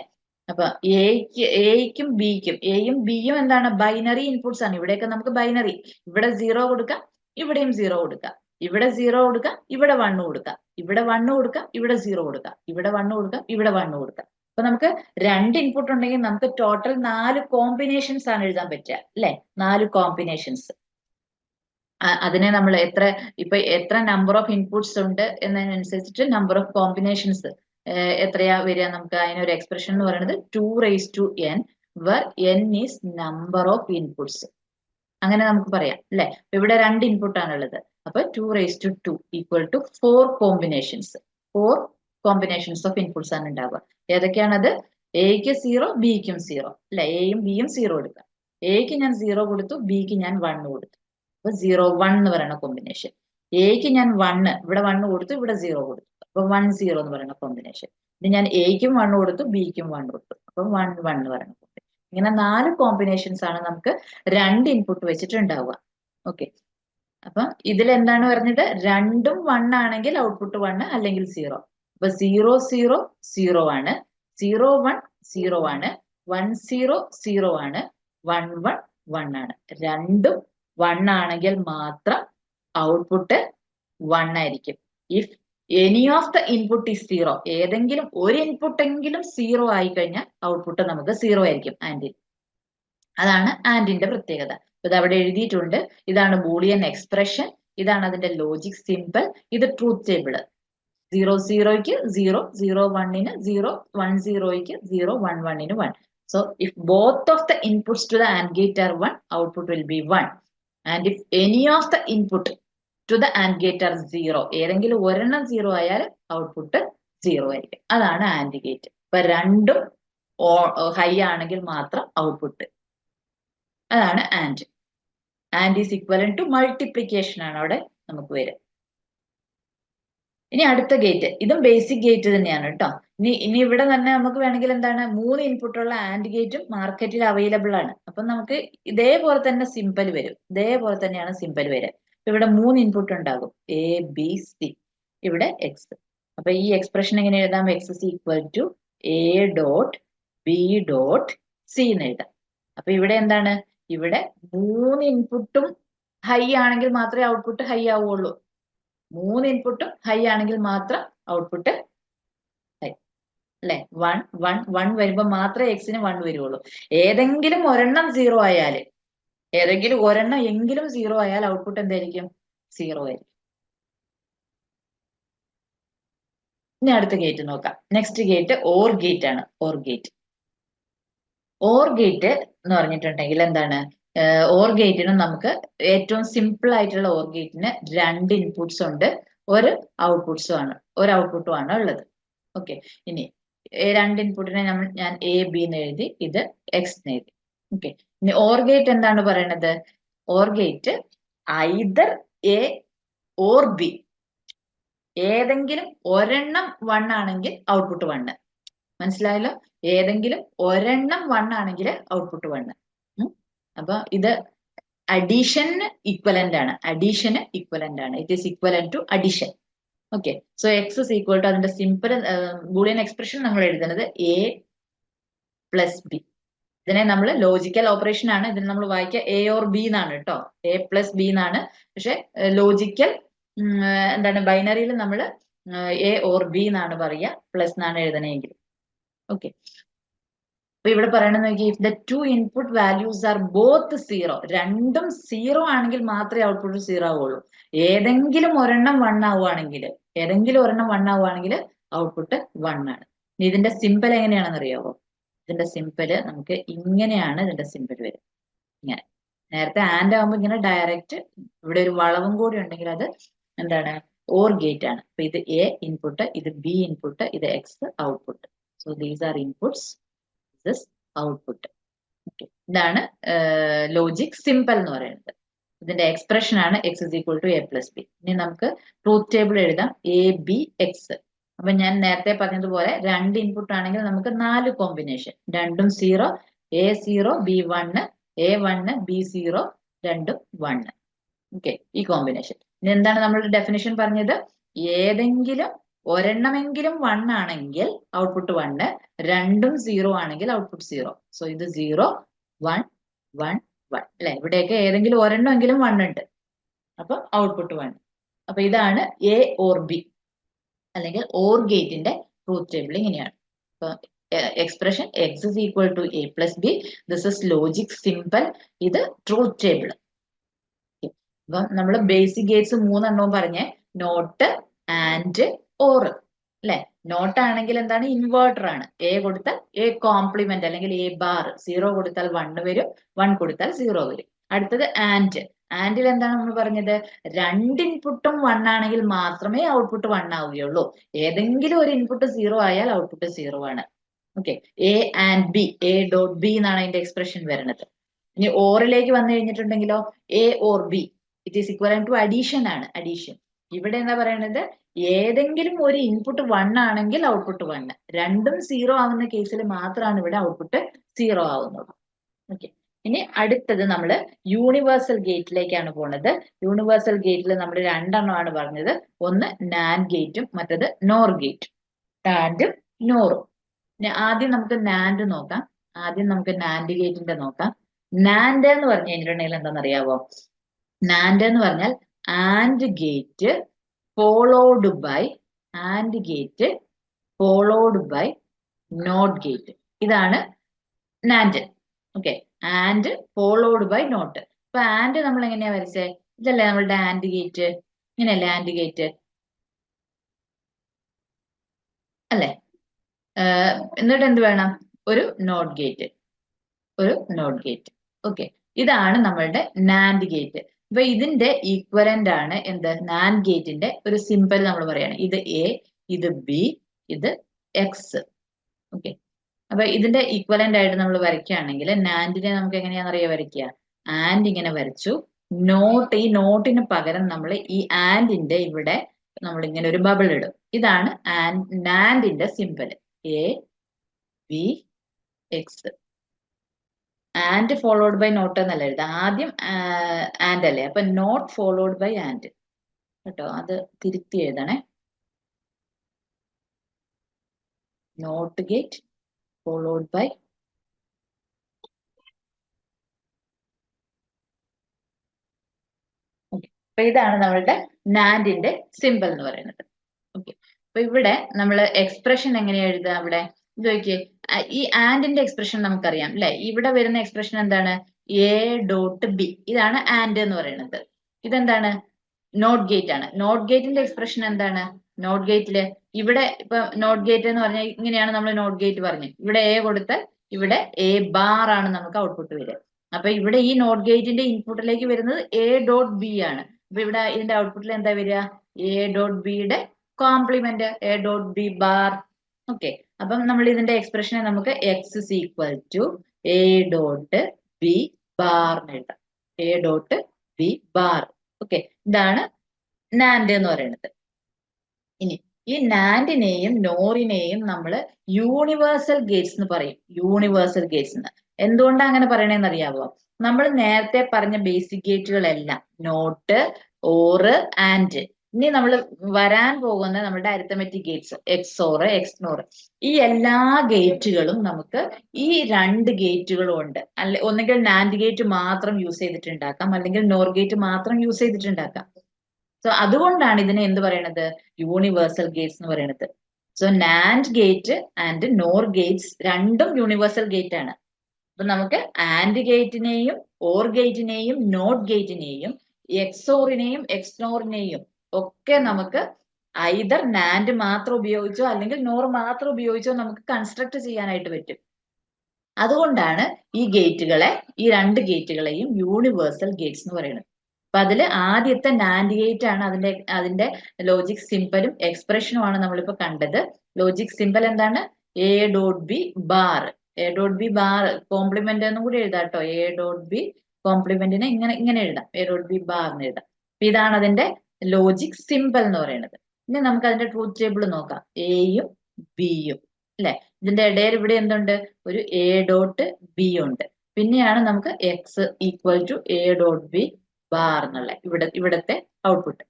അപ്പൊ എയും ബിയും എന്താണ്? ബൈനറി ഇൻപുട്സ് ആണ്. ഇവിടെയൊക്കെ നമുക്ക് ബൈനറി, ഇവിടെ 0 കൊടുക്കാം, ഇവിടെയും 0 കൊടുക്കാം, ഇവിടെ 0 കൊടുക്കാം, ഇവിടെ 1 കൊടുക്കാം, ഇവിടെ 1 കൊടുക്കാം, ഇവിടെ 0 കൊടുക്കാം, ഇവിടെ 1 കൊടുക്കാം, ഇവിടെ 1 കൊടുക്കാം. അപ്പൊ നമുക്ക് 2 ഇൻപുട്ട് ഉണ്ടെങ്കിൽ നമുക്ക് ടോട്ടൽ 4 കോമ്പിനേഷൻസ് ആണ് എഴുതാൻ പറ്റുക അല്ലെ, 4 കോമ്പിനേഷൻസ്. അതിനെ നമ്മൾ എത്ര നമ്പർ ഓഫ് ഇൻപുട്സ് ഉണ്ട് എന്നതിനനുസരിച്ചിട്ട് നമ്പർ ഓഫ് കോമ്പിനേഷൻസ് എത്രയാ വരിക, നമുക്ക് അതിനൊരു എക്സ്പ്രഷൻ എന്ന് പറയുന്നത് 2n, where n is number of inputs. അങ്ങനെ നമുക്ക് പറയാം അല്ലെ. ഇവിടെ 2 ഇൻപുട്ട് ആണുള്ളത്, അപ്പൊ 2 equal to 4 combinations. 4 combinations of inputs ആണ് ഉണ്ടാവുക. ഏതൊക്കെയാണത്? എക്ക് 0, ബിക്കും 0 അല്ലെ, എയും ബിയും 0 എടുക്കാം. എക്ക് ഞാൻ 0 കൊടുത്തു, ബിക്ക് ഞാൻ 1 കൊടുത്തു. അപ്പൊ 0, 1 എന്ന് പറയുന്ന കോമ്പിനേഷൻ. എക്ക് ഞാൻ 1 ഇവിടെ 1 കൊടുത്തു, ഇവിടെ 0 കൊടുത്തു, അപ്പൊ 1, 0 എന്ന് പറയുന്ന കോമ്പിനേഷൻ. ഇത് ഞാൻ എക്കും 1 കൊടുത്തു, ബിക്കും 1 കൊടുത്തു, അപ്പൊ 1, 1 എന്ന് പറയുന്ന കോമ്പിനേഷൻ. ഇങ്ങനെ 4 കോമ്പിനേഷൻസ് ആണ് നമുക്ക് 2 ഇൻപുട്ട് വെച്ചിട്ടുണ്ടാവുക. ഓക്കെ, അപ്പൊ ഇതിൽ എന്താണ് പറഞ്ഞത്? രണ്ടും 1 ആണെങ്കിൽ ഔട്ട്പുട്ട് 1 അല്ലെങ്കിൽ 0. അപ്പൊ 0, 0, 0 ആണ്, 0, 1, 0 ആണ്, 1, 0, 0 ആണ്, 1, 1, 1 ആണ്. രണ്ടും 1 ആണെങ്കിൽ മാത്രം ഔട്ട്പുട്ട് 1 ആയിരിക്കും. If any of the input is 0, ഏതെങ്കിലും ഒരു ഇൻപുട്ട് എങ്കിലും 0 ആയി കഴിഞ്ഞാൽ ഔട്ട്പുട്ട് നമുക്ക് 0 ആയിരിക്കും ആൻഡിൽ. അതാണ് ആൻഡിന്റെ പ്രത്യേകത. ഇത് അവിടെ എഴുതിയിട്ടുണ്ട്. ഇതാണ് ബൂളിയൻ എക്സ്പ്രഷൻ, ഇതാണ് അതിന്റെ ലോജിക് സിമ്പിൾ, ഇത് truth table. 0, 0ക്ക് 0, 0, 1ന് 0, 1, 0ക്ക് 0, 1, 1ന് 1. So if both of the inputs to the AND gate are 1, output will be 1. And if any of the input to the AND gate are 0, ഏതെങ്കിലും ഒരെണ്ണം 0 ആയാൽ output 0 ആയിരിക്കും. അതാണ് AND gate. ഇപ്പൊ രണ്ടും high ആണെങ്കിൽ മാത്രം output. അതാണ് and. And is equivalent to multiplication ആണ് അവിടെ നമുക്ക് വരിക. ഇനി അടുത്ത ഗേറ്റ്, ഇതും ബേസിക് ഗേറ്റ് തന്നെയാണ് കേട്ടോ. ഇനി ഇവിടെ തന്നെ നമുക്ക് വേണമെങ്കിൽ എന്താണ്, 3 ഇൻപുട്ടുള്ള ആൻഡ് ഗേറ്റും മാർക്കറ്റിൽ അവൈലബിൾ ആണ്. അപ്പൊ നമുക്ക് ഇതേപോലെ തന്നെ സിമ്പിൾ വരും, ഇതേപോലെ തന്നെയാണ് സിമ്പിൾ വരിക. ഇവിടെ 3 ഇൻപുട്ട് ഉണ്ടാകും, എ, ബി, സി, ഇവിടെ എക്സ്. അപ്പൊ ഈ എക്സ്പ്രഷൻ എങ്ങനെ എഴുതാം? X is equal to A dot B dot C എന്ന് എഴുതാം. അപ്പൊ ഇവിടെ എന്താണ്, ഇവിടെ 3 ഇൻപുട്ടും ഹൈ ആണെങ്കിൽ മാത്രമേ ഔട്ട്പുട്ട് ഹൈ ആവുള്ളൂ. 3 ഇൻപുട്ടും ഹൈ ആണെങ്കിൽ മാത്രം ഔട്ട്പുട്ട് ഹൈ അല്ലെ. 1, 1, 1 വരുമ്പോൾ മാത്രമേ എക്സിന് 1 വരുള്ളൂ. ഏതെങ്കിലും ഒരെണ്ണം 0 ആയാല്, ഏതെങ്കിലും ഒരെണ്ണം എങ്കിലും 0 ആയാൽ ഔട്ട്പുട്ട് എന്തായിരിക്കും? 0 ആയിരിക്കും. ഇനി അടുത്ത ഗേറ്റ് നോക്കാം. നെക്സ്റ്റ് ഗേറ്റ് ഓർ ഗേറ്റ് ആണ്. Or gate. ഓർ ഗേറ്റ് എന്ന് പറഞ്ഞിട്ടുണ്ടെങ്കിൽ എന്താണ്? ഓർ ഗേറ്റിന് നമുക്ക് ഏറ്റവും സിമ്പിൾ ആയിട്ടുള്ള ഓർ ഗേറ്റിന് 2 ഇൻപുട്സ് ഉണ്ട്, ഒരു ഔട്ട്പുട്ടും ആണ് ഉള്ളത്. ഓക്കെ, ഇനി 2 ഇൻപുട്ടിനെ ഞാൻ എ, ബി എന്ന് എഴുതി, ഇത് എക്സ് എന്ന് എഴുതി. ഓക്കെ, ഇനി ഓർ ഗേറ്റ് എന്താണ് പറയണത്? Or gate either A or B, ഏതെങ്കിലും ഒരെണ്ണം 1 ആണെങ്കിൽ ഔട്ട്പുട്ട് 1. മനസ്സിലായല്ലോ? ഏതെങ്കിലും ഒരെണ്ണം 1 ആണെങ്കിൽ ഔട്ട്പുട്ട് 1. അപ്പൊ ഇത് അഡീഷന് ഇക്വലന്റ് ആണ്. അഡീഷന് ഇക്വലന്റ് ആണ്. It is equivalent to addition. Okay, so X is equal to, അതിന്റെ സിമ്പിൾ ബൂളിയൻ എക്സ്പ്രഷൻ നമ്മൾ എഴുതുന്നത് എ പ്ലസ് ബി. ഇതിനെ നമ്മൾ ലോജിക്കൽ ഓപ്പറേഷൻ ആണ്, ഇതിന് നമ്മൾ വായിക്കുക എ ഓർ ബി എന്നാണ് കേട്ടോ, എ പ്ലസ് ബി എന്നാണ്. പക്ഷെ ലോജിക്കൽ എന്താണ്, ബൈനറിയിൽ നമ്മൾ എ ഓർ ബി എന്നാണ് പറയുക, പ്ലസ് എന്നാണ് എഴുതണമെങ്കിൽ. ഓക്കെ, അപ്പൊ ഇവിടെ പറയണെന്ന് നോക്കി, if the 2 input values are both 0, രണ്ടും 0 ആണെങ്കിൽ മാത്രമേ ഔട്ട്പുട്ട് 0 ആവുള്ളൂ. ഏതെങ്കിലും ഒരെണ്ണം 1 ആവുകയാണെങ്കിൽ, ഔട്ട്പുട്ട് 1 ആണ്. ഇതിന്റെ സിമ്പിൾ എങ്ങനെയാണെന്ന് അറിയാവോ? ഇതിന്റെ സിമ്പിൾ നമുക്ക് ഇങ്ങനെയാണ് ഇതിന്റെ സിമ്പിൾ വരും. ഇങ്ങനെ, നേരത്തെ ആൻഡ് ആകുമ്പോൾ ഇങ്ങനെ ഡയറക്റ്റ്, ഇവിടെ ഒരു വളവും കൂടി ഉണ്ടെങ്കിൽ അത് എന്താണ്? ഓർ ഗേറ്റ് ആണ്. അപ്പൊ ഇത് എ ഇൻപുട്ട്, ഇത് ബി ഇൻപുട്ട്, ഇത് X output. So these are inputs, output. ഇതാണ് ലോജിക് സിമ്പിൾ എന്ന് പറയുന്നത്. ഇതിന്റെ എക്സ്പ്രഷൻ ആണ് X is equal to A plus B. ഇനി നമുക്ക് ട്രൂത്ത് ടേബിൾ എഴുതാം, എ ബി എക്സ്. അപ്പൊ ഞാൻ നേരത്തെ പറഞ്ഞതുപോലെ 2 ഇൻപുട്ട് ആണെങ്കിൽ നമുക്ക് 4 കോമ്പിനേഷൻ, രണ്ടും 0, എ 0, ബി 1, എ 1, ബി 0, രണ്ടും 1. ഓക്കെ, ഈ കോമ്പിനേഷൻ. ഇനി എന്താണ് നമ്മളുടെ ഡെഫിനിഷൻ പറഞ്ഞത്? ഏതെങ്കിലും ഒരെണ്ണമെങ്കിലും 1 ആണെങ്കിൽ ഔട്ട്പുട്ട് 1, രണ്ടും 0 ആണെങ്കിൽ ഔട്ട്പുട്ട് 0. സോ ഇത് 0, 1, 1, 1 അല്ലെ. ഇവിടെയൊക്കെ ഏതെങ്കിലും ഒരെണ്ണമെങ്കിലും 1 ഉണ്ട്, അപ്പൊ ഔട്ട്പുട്ട് 1. അപ്പൊ ഇതാണ് എ ഓർ ബി അല്ലെങ്കിൽ ഓർ ഗേറ്റിന്റെ ട്രൂത്ത് ടേബിൾ. ഇങ്ങനെയാണ്. അപ്പൊ expression X is equal to A plus B. This is logic simple. ഇത് ട്രൂത്ത് ടേബിൾ. അപ്പം നമ്മൾ ബേസിക് ഗേറ്റ്സ് 3 പറഞ്ഞേ, നോട്ട്, ആൻഡ്, ഓർ അല്ലെ. നോട്ട് ആണെങ്കിൽ എന്താണ്, ഇൻവേർട്ടർ ആണ്. എ കൊടുത്താൽ എ കോംപ്ലിമെന്റ് അല്ലെങ്കിൽ എ ബാർ. 0 കൊടുത്താൽ 1 വരും, 1 കൊടുത്താൽ 0 വരും. അടുത്തത് ആൻഡ്. ആൻഡിൽ എന്താണ് നമ്മൾ പറഞ്ഞത്, 2 ഇൻപുട്ടും 1 ആണെങ്കിൽ മാത്രമേ ഔട്ട്പുട്ട് 1 ആവുകയുള്ളൂ. ഏതെങ്കിലും ഒരു ഇൻപുട്ട് 0 ആയാൽ ഔട്ട്പുട്ട് 0 ആണ്. Okay. A and B, A dot B എന്നാണ് അതിന്റെ എക്സ്പ്രഷൻ വരുന്നത്. ഇനി ഓറിലേക്ക് വന്നു കഴിഞ്ഞിട്ടുണ്ടെങ്കിലോ, A or B it is equal to addition ആണ്. അഡീഷൻ. ഇവിടെ എന്താ പറയുന്നത്, ഏതെങ്കിലും ഒരു ഇൻപുട്ട് 1 ആണെങ്കിൽ ഔട്ട്പുട്ട് 1, രണ്ടും 0 ആവുന്ന കേസിൽ മാത്രമാണ് ഇവിടെ ഔട്ട്പുട്ട് 0 ആവുന്നത്. ഓക്കെ. ഇനി അടുത്തത് നമ്മൾ യൂണിവേഴ്സൽ ഗേറ്റിലേക്കാണ് പോണത്. യൂണിവേഴ്സൽ ഗേറ്റിൽ നമ്മൾ 2 പറഞ്ഞത്. ഒന്ന് നാൻഡ് ഗേറ്റും മറ്റത് നോർ ഗേറ്റും. നാൻഡും നോറും. ആദ്യം നമുക്ക് നാൻഡ് നോക്കാം. ആദ്യം നമുക്ക് നാൻഡ് ഗേറ്റിന്റെ നോക്കാം. നാൻഡ് എന്ന് പറഞ്ഞു കഴിഞ്ഞിട്ടുണ്ടെങ്കിൽ എന്താണെന്നറിയാവോ, നാൻഡ് എന്ന് പറഞ്ഞാൽ and gate followed by not gate. ഇതാണ് NAND. Okay. And followed by not. ഇപ്പൊ ആൻഡ് നമ്മൾ എങ്ങനെയാ വരച്ചേ, ഇതല്ലേ നമ്മളുടെ ആൻഡ് ഗേറ്റ്. ഇങ്ങനെയല്ലേ ആൻഡ് ഗേറ്റ് അല്ലെ. എന്നിട്ട് എന്ത് വേണം, ഒരു നോട്ട് ഗേറ്റ്. ഓക്കെ. ഇതാണ് നമ്മളുടെ നാൻഡ് ഗേറ്റ്. അപ്പൊ ഇതിന്റെ ഈക്വലന്റ് ആണ് എന്ത്, നാൻഡ് ഗേറ്റിന്റെ ഒരു സിമ്പിൾ നമ്മൾ പറയാണ്. ഇത് എ, ഇത് ബി, ഇത് എക്സ്. ഓക്കെ. അപ്പൊ ഇതിന്റെ ഈക്വലന്റ് ആയിട്ട് നമ്മൾ വരയ്ക്കുകയാണെങ്കിൽ നാൻഡിനെ നമുക്ക് എങ്ങനെയാണെന്നറിയാം വരയ്ക്കുക. ആൻഡ് ഇങ്ങനെ വരച്ചു. നോട്ട്, ഈ നോട്ടിന് പകരം നമ്മൾ ഈ ആൻഡിന്റെ ഇവിടെ നമ്മൾ ഇങ്ങനെ ഒരു ബബിൾ ഇടും. ഇതാണ് നാൻഡിന്റെ symbol. A B X. And followed by not എന്നല്ല എഴുതാം. ആദ്യം ആൻഡ് അല്ലേ, അപ്പൊ നോട്ട് ഫോളോഡ് ബൈ ആൻഡ് കേട്ടോ. അത് തിരുത്തി എഴുതണേ. നോട്ട് ഗേറ്റ് ഫോളോഡ് ബൈ അപ്പൊ ഇതാണ് നമ്മളുടെ നാൻഡിന്റെ സിമ്പിൾ എന്ന് പറയുന്നത്. ഓക്കെ. അപ്പൊ ഇവിടെ നമ്മൾ എക്സ്പ്രഷൻ എങ്ങനെയാ എഴുതുക, അവിടെ ഇത് നോക്കിയേ. ഈ ആൻഡിന്റെ എക്സ്പ്രഷൻ നമുക്കറിയാം അല്ലെ. ഇവിടെ വരുന്ന എക്സ്പ്രഷൻ എന്താണ്, എ ഡോട്ട് ബി. ഇതാണ് ആൻഡ് എന്ന് പറയുന്നത്. ഇതെന്താണ്, നോട്ട് ഗേറ്റ് ആണ്. നോട്ട് ഗേറ്റിന്റെ എക്സ്പ്രഷൻ എന്താണ്, നോട്ട് ഗേറ്റില് ഇവിടെ ഇപ്പൊ നോട്ട് ഗേറ്റ് എന്ന് പറഞ്ഞാൽ ഇങ്ങനെയാണ് നമ്മൾ നോട്ട് ഗേറ്റ് പറഞ്ഞത്. ഇവിടെ എ കൊടുത്താൽ ഇവിടെ എ ബാർ ആണ് നമുക്ക് ഔട്ട്പുട്ട് വരിക. അപ്പൊ ഇവിടെ ഈ നോട്ട് ഗേറ്റിന്റെ ഇൻപുട്ടിലേക്ക് വരുന്നത് എ ഡോട്ട് ബി ആണ്. അപ്പൊ ഇവിടെ ഇതിന്റെ ഔട്ട്പുട്ടിൽ എന്താ വരിക, എ ഡോട്ട് ബിയുടെ complement A dot B bar. Okay. അപ്പം നമ്മൾ ഇതിന്റെ എക്സ്പ്രഷനെ നമുക്ക് X is equal to A dot B bar എഴുതാം. A dot B bar. Okay. ഇതാണ് നാൻഡ് എന്ന് പറയുന്നത്. ഇനി ഈ നാൻഡിനെയും നോറിനെയും നമ്മൾ യൂണിവേഴ്സൽ ഗേറ്റ്സ് എന്ന് പറയും. യൂണിവേഴ്സൽ ഗേറ്റ്സ് എന്ന് എന്തുകൊണ്ടാണ് അങ്ങനെ പറയണേന്ന് അറിയാവോ, നമ്മൾ നേരത്തെ പറഞ്ഞ ബേസിക് ഗേറ്റുകളെല്ലാം നോട്ട്, ഓറ്, ആൻഡ്, ഇനി നമ്മൾ വരാൻ പോകുന്ന നമ്മുടെ അരിത്തമെറ്റിക് ഗേറ്റ്സ് എക്സോർ, എക്സ്നോർ, ഈ എല്ലാ ഗേറ്റുകളും നമുക്ക് ഈ 2 ഗേറ്റുകളും ഉണ്ട്. ഒന്നുകിൽ നാൻഡ് ഗേറ്റ് മാത്രം യൂസ് ചെയ്തിട്ടുണ്ടാക്കാം, അല്ലെങ്കിൽ നോർ ഗേറ്റ് മാത്രം യൂസ് ചെയ്തിട്ടുണ്ടാക്കാം. സോ അതുകൊണ്ടാണ് ഇതിനെ എന്ത് പറയണത്, യൂണിവേഴ്സൽ ഗേറ്റ്സ് എന്ന് പറയുന്നത്. So NAND gate and nor Gates രണ്ടും യൂണിവേഴ്സൽ ഗേറ്റ് ആണ്. അപ്പൊ നമുക്ക് ആൻഡ് ഗേറ്റിനെയും ഓർ ഗേറ്റിനെയും നോട്ട് ഗേറ്റിനെയും എക്സോറിനെയും എക്സ്നോറിനെയും ഒക്കെ നമുക്ക് ഐദർ നാൻഡ് മാത്രം ഉപയോഗിച്ചോ അല്ലെങ്കിൽ നോർ മാത്രം ഉപയോഗിച്ചോ നമുക്ക് കൺസ്ട്രക്ട് ചെയ്യാനായിട്ട് പറ്റും. അതുകൊണ്ടാണ് ഈ ഗേറ്റുകളെ, ഈ 2 ഗേറ്റുകളെയും യൂണിവേഴ്സൽ ഗേറ്റ്സ് എന്ന് പറയുന്നത്. അപ്പൊ അതിൽ ആദ്യത്തെ നാൻഡ് ഗേറ്റ് ആണ് അതിന്റെ ലോജിക് സിമ്പലും എക്സ്പ്രഷനും ആണ് നമ്മളിപ്പോ കണ്ടത്. ലോജിക് സിമ്പൽ എന്താണ്, A dot B bar. A dot B bar complement എന്നും കൂടി എഴുതാം കേട്ടോ. എ ഡോട്ട് ബി കോംപ്ലിമെന്റിനെ ഇങ്ങനെ എഴുതാം, എ ഡോട്ട് ബി ബാർ എന്ന് എഴുതാം. ഇതാണ് അതിന്റെ ലോജിക് സിമ്പൽ എന്ന് പറയുന്നത്. ഇനി നമുക്ക് അതിന്റെ ട്രൂത്ത് ടേബിൾ നോക്കാം. എയും ബിയും അല്ലെ. ഇതിന്റെ ഇടയിൽ ഇവിടെ എന്തുണ്ട്, ഒരു എ ഡോട്ട് ബി ഉണ്ട്. പിന്നെയാണ് നമുക്ക് X equal to A dot B bar എന്നുള്ള ഇവിടത്തെ ഔട്ട്പുട്ട്.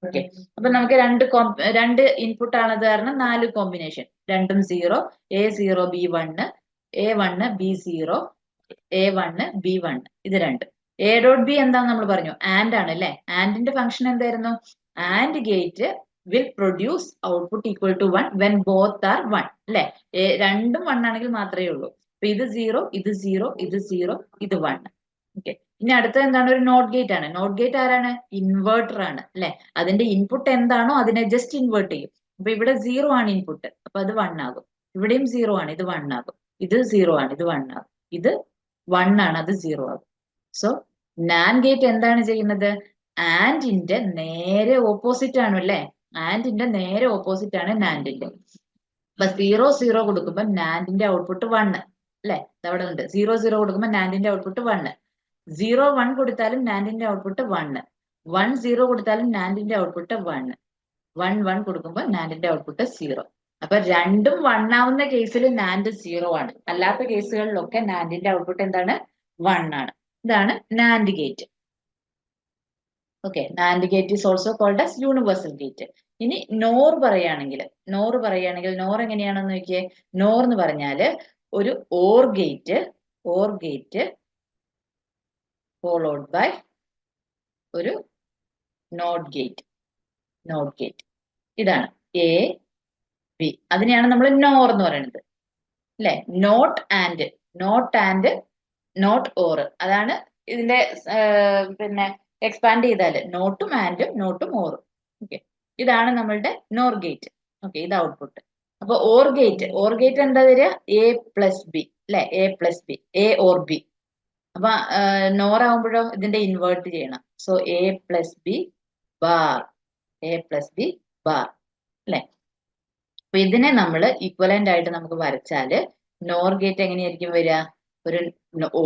ഓക്കെ. അപ്പൊ നമുക്ക് രണ്ട് ഇൻപുട്ട് ആണത് കാരണം 4 കോമ്പിനേഷൻ, രണ്ടും 0, A0 B1, A1 B0, A1 B1, ഇത് 2. എ ഡോട്ട് ബി എന്താന്ന് നമ്മൾ പറഞ്ഞു, ആൻഡ് ആണ് അല്ലെ. ആൻഡിന്റെ ഫംഗ്ഷൻ എന്തായിരുന്നു, and gate will produce output equal to 1 when both are 1 അല്ലെ? രണ്ടും 1 ആണെങ്കിൽ മാത്രമേ ഉള്ളൂ. അപ്പൊ ഇത് 0, ഇത് 0, ഇത് 0, ഇത് 1. ഓക്കെ. ഇനി അടുത്തത് എന്താണ്? ഒരു നോട്ട് ഗേറ്റ് ആണ്. നോട്ട് ഗേറ്റ് ആരാണ്? ഇൻവേർട്ടർ ആണ് അല്ലെ? അതിന്റെ ഇൻപുട്ട് എന്താണോ അതിനെ ജസ്റ്റ് ഇൻവേർട്ട് ചെയ്യും. അപ്പൊ ഇവിടെ 0 ആണ് ഇൻപുട്ട്, അപ്പൊ അത് 1 ആകും. ഇവിടെയും 0 ആണ്, ഇത് 1 ആകും. ഇത് 0 ആണ്, ഇത് 1 ആകും. ഇത് 1 ആണ്, അത് 0 ആകും. സോ നാൻഡ് ഗേറ്റ് എന്താണ് ചെയ്യുന്നത്? ആൻഡിന്റെ നേരെ ഓപ്പോസിറ്റ് ആണ് അല്ലെ? ആൻഡിന്റെ നേരെ ഓപ്പോസിറ്റ് ആണ് നാൻഡിന്റെ. അപ്പൊ 0 0 കൊടുക്കുമ്പോ നാൻഡിന്റെ ഔട്ട്പുട്ട് 1 അല്ലെ? അവിടെ ഉണ്ട് 0 0 കൊടുക്കുമ്പോ നാൻഡിന്റെ ഔട്ട്പുട്ട് 1. 0 1 കൊടുത്താലും നാൻഡിന്റെ ഔട്ട്പുട്ട് 1. 1 0 കൊടുത്താലും നാൻഡിന്റെ ഔട്ട്പുട്ട് 1. 1 1 കൊടുക്കുമ്പോൾ നാൻഡിന്റെ ഔട്ട്പുട്ട് 0. അപ്പൊ രണ്ടും 1 ആവുന്ന കേസിൽ നാൻഡ് 0 ആണ്. അല്ലാത്ത കേസുകളിലൊക്കെ നാൻഡിന്റെ ഔട്ട്പുട്ട് എന്താണ്? 1 ആണ്. ഇതാണ് NAND gate. Okay. NAND gate is also called as universal gate. ഇനി നോർ പറയുകയാണെങ്കിൽ നോർ എങ്ങനെയാണെന്ന് നോക്കിയേ. നോർ എന്ന് പറഞ്ഞാല് ഒരു ഓർ ഗേറ്റ് ഫോളോഡ് ബൈ ഒരു നോട്ട് ഗേറ്റ്. ഇതാണ് എ ബി. അതിനെയാണ് നമ്മൾ നോർ എന്ന് പറയുന്നത് അല്ലെ? നോട്ട് ആൻഡ് നോട്ട് ഓർ, അതാണ് ഇതിന്റെ പിന്നെ എക്സ്പാൻഡ് ചെയ്താല് നോട്ടും ആൻഡും നോട്ടും ഓറും. ഓക്കെ. ഇതാണ് നമ്മളുടെ നോർ ഗേറ്റ്. ഓക്കെ. ഇത് ഔട്ട്പുട്ട്. അപ്പൊ ഓർ ഗേറ്റ് എന്താ വരിക? എ പ്ലസ് ബി അല്ലെ? A or B. അപ്പൊ നോർ ആവുമ്പോഴോ ഇതിന്റെ ഇൻവേർട്ട് ചെയ്യണം. So A plus B bar അല്ലെ? അപ്പൊ ഇതിനെ നമ്മൾ ഈക്വലന്റ് ആയിട്ട് നമുക്ക് വരച്ചാല് നോർ ഗേറ്റ് എങ്ങനെയായിരിക്കും വരിക? ഒരു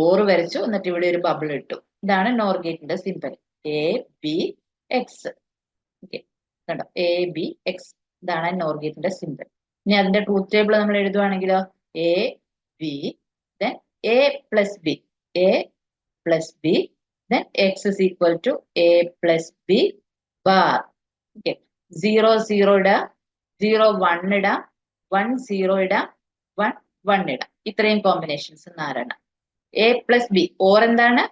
ഓർ വരച്ചു, എന്നിട്ട് ഇവിടെ ഒരു ബബിൾ ഇട്ടു. ഇതാണ് നോർ ഗേറ്റിന്റെ symbol. A B X. Okay. കണ്ടോ? A B X. ഇതാണ് നോർ ഗേറ്റിന്റെ സിമ്പൽ. ഇനി അതിന്റെ ട്രൂത്ത് ടേബിൾ നമ്മൾ എഴുതുവാണെങ്കിലോ A B then A plus B then x is equal to a plus b bar. Okay. 0 0 ഇടാം, 0 1 ഇടാം, 1 0 ഇടാം, 1 1 ഇടാം. ഇത്രയും combinations 4 A plus B. Or എന്താണ്?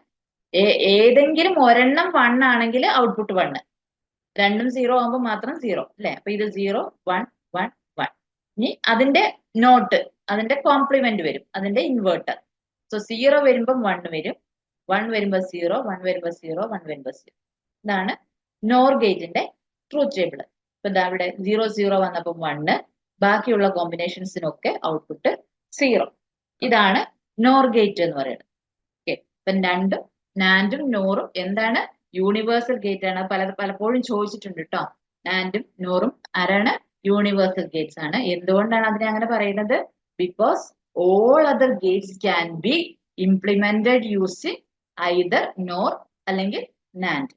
ഏതെങ്കിലും ഒരെണ്ണം 1 ആണെങ്കിൽ ഔട്ട്പുട്ട് 1. രണ്ടും 0 ആകുമ്പോൾ മാത്രം 0 അല്ലെ? അപ്പൊ ഇത് 0 1 1 1. ഇനി അതിന്റെ നോട്ട്, അതിന്റെ കോംപ്ലിമെന്റ് വരും, അതിന്റെ ഇൻവേർട്ടർ. സോ 0 വരുമ്പം 1 വരും, 1 വരുമ്പോ 0, 1 വരുമ്പോ 0, 1 വരുമ്പോ 0. ഇതാണ് നോർ ഗേറ്റിന്റെ ട്രൂത്ത് ടേബിൾ. ഇപ്പൊ ഇതാ ഇവിടെ 0 0 വന്നപ്പോൾ 1, ബാക്കിയുള്ള കോമ്പിനേഷൻസിനൊക്കെ ഔട്ട്പുട്ട് 0. ഇതാണ് നോർ ഗേറ്റ് എന്ന് പറയുന്നത്. ഓക്കെ. ഇപ്പൊ രണ്ടും നാൻഡും നോറും എന്താണ്? യൂണിവേഴ്സൽ ഗേറ്റ് ആണ്. പലപ്പോഴും ചോദിച്ചിട്ടുണ്ട് കേട്ടോ. നാൻഡും നോറും ആരാണ്? യൂണിവേഴ്സൽ ഗേറ്റ്സ് ആണ്. എന്തുകൊണ്ടാണ് അതിനെ അങ്ങനെ പറയുന്നത്? Because all other Gates can be implemented using either nor അല്ലെങ്കിൽ നാൻഡ്.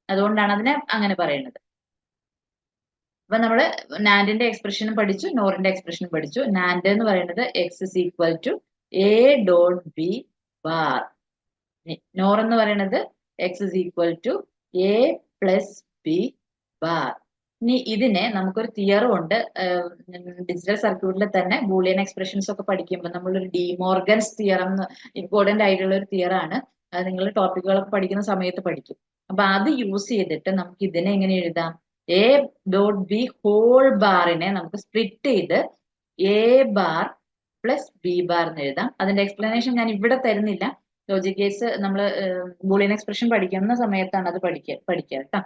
അതുകൊണ്ടാണ് അതിനെ അങ്ങനെ പറയുന്നത്. അപ്പൊ നമ്മള് നാൻഡിന്റെ എക്സ്പ്രഷനും പഠിച്ചു, നോറിന്റെ എക്സ്പ്രഷനും പഠിച്ചു. നാൻഡ് എന്ന് പറയുന്നത് X is equal to A dot B bar. NOR എന്ന് പറയുന്നത് X is equal to A plus B bar. ഇനി ഇതിനെ നമുക്കൊരു തിയറും ഉണ്ട്. ഡിജിറ്റൽ സർക്യൂട്ടിൽ തന്നെ ബൂളിയൻ എക്സ്പ്രഷൻസ് ഒക്കെ പഠിക്കുമ്പോൾ നമ്മളൊരു ഡിമോർഗൻസ് തിയറം ഇമ്പോർട്ടന്റ് ആയിട്ടുള്ള ഒരു തിയറാണ്. അത് നിങ്ങൾ ടോപ്പിക്കുകളൊക്കെ പഠിക്കുന്ന സമയത്ത് പഠിക്കും. അപ്പൊ അത് യൂസ് ചെയ്തിട്ട് നമുക്ക് ഇതിനെ എങ്ങനെ എഴുതാം? എ ഡോട്ട് ബി ഹോൾ ബാറിനെ നമുക്ക് സ്പ്ലിറ്റ് ചെയ്ത് A bar plus B bar എന്ന് എഴുതാം. അതിന്റെ എക്സ്പ്ലനേഷൻ ഞാൻ ഇവിടെ തരുന്നില്ല. ലോജിക് ഗേറ്റ്സ് നമ്മൾ ബൂളിയൻ എക്സ്പ്രഷൻ പഠിക്കുന്ന സമയത്താണ് അത് പഠിക്കുക കേട്ടോ.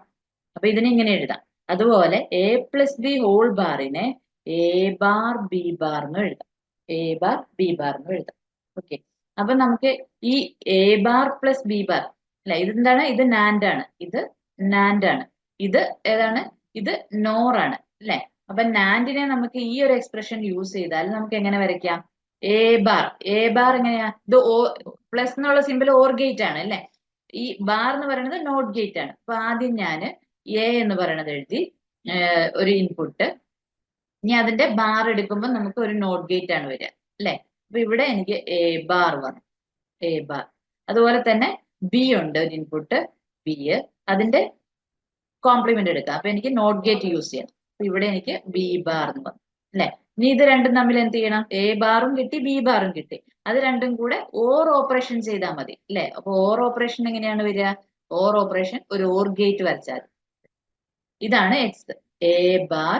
അപ്പൊ ഇതിനെ ഇങ്ങനെ എഴുതാം. അതുപോലെ എ പ്ലസ് ബി ഹോൾ ബാറിനെ എ ബാർ ബി ബാർ എന്ന് എഴുതാം. ഓക്കെ. അപ്പൊ നമുക്ക് ഈ A bar plus B bar അല്ലെ, ഇതെന്താണ്? ഇത് നാൻഡ് ആണ്, ഇത് ഏതാണ്? ഇത് നോർ ആണ് അല്ലെ? അപ്പൊ നാൻഡിനെ നമുക്ക് ഈ ഒരു എക്സ്പ്രഷൻ യൂസ് ചെയ്താൽ നമുക്ക് എങ്ങനെ വരയ്ക്കാം? എ ബാർ എങ്ങനെയാ? ഇത് പ്ലസ് എന്നുള്ള സിമ്പിൾ ഓർ ഗേറ്റ് ആണ് അല്ലെ? ഈ ബാർ എന്ന് പറയുന്നത് നോട്ട് ഗേറ്റ് ആണ്. അപ്പൊ ആദ്യം ഞാൻ എ എന്ന് പറയുന്നത് എഴുതി, ഒരു ഇൻപുട്ട്. ഇനി അതിന്റെ ബാർ എടുക്കുമ്പോൾ നമുക്ക് ഒരു നോട്ട് ഗേറ്റ് ആണ് വരിക അല്ലെ? അപ്പൊ ഇവിടെ എനിക്ക് എ ബാർ വന്നു, എ ബാർ. അതുപോലെ തന്നെ ബി ഉണ്ട്, ഒരു ഇൻപുട്ട് ബി, അതിന്റെ കോംപ്ലിമെന്റ് എടുക്കാം. അപ്പൊ എനിക്ക് നോട്ട് ഗേറ്റ് യൂസ് ചെയ്യണം. അപ്പൊ ഇവിടെ എനിക്ക് ബി ബാർ എന്ന് വന്നു അല്ലെ? ഇനി ഇത് രണ്ടും തമ്മിൽ എന്ത് ചെയ്യണം? എ ബാറും കിട്ടി, ബി ബാറും കിട്ടി. അത് രണ്ടും കൂടെ ഓർ ഓപ്പറേഷൻ ചെയ്താൽ മതി അല്ലെ? അപ്പൊ ഓർ ഓപ്പറേഷൻ എങ്ങനെയാണ് വരിക? ഓർ ഓപ്പറേഷൻ ഒരു ഓർ ഗേറ്റ് വരച്ചാൽ ഇതാണ് X. A bar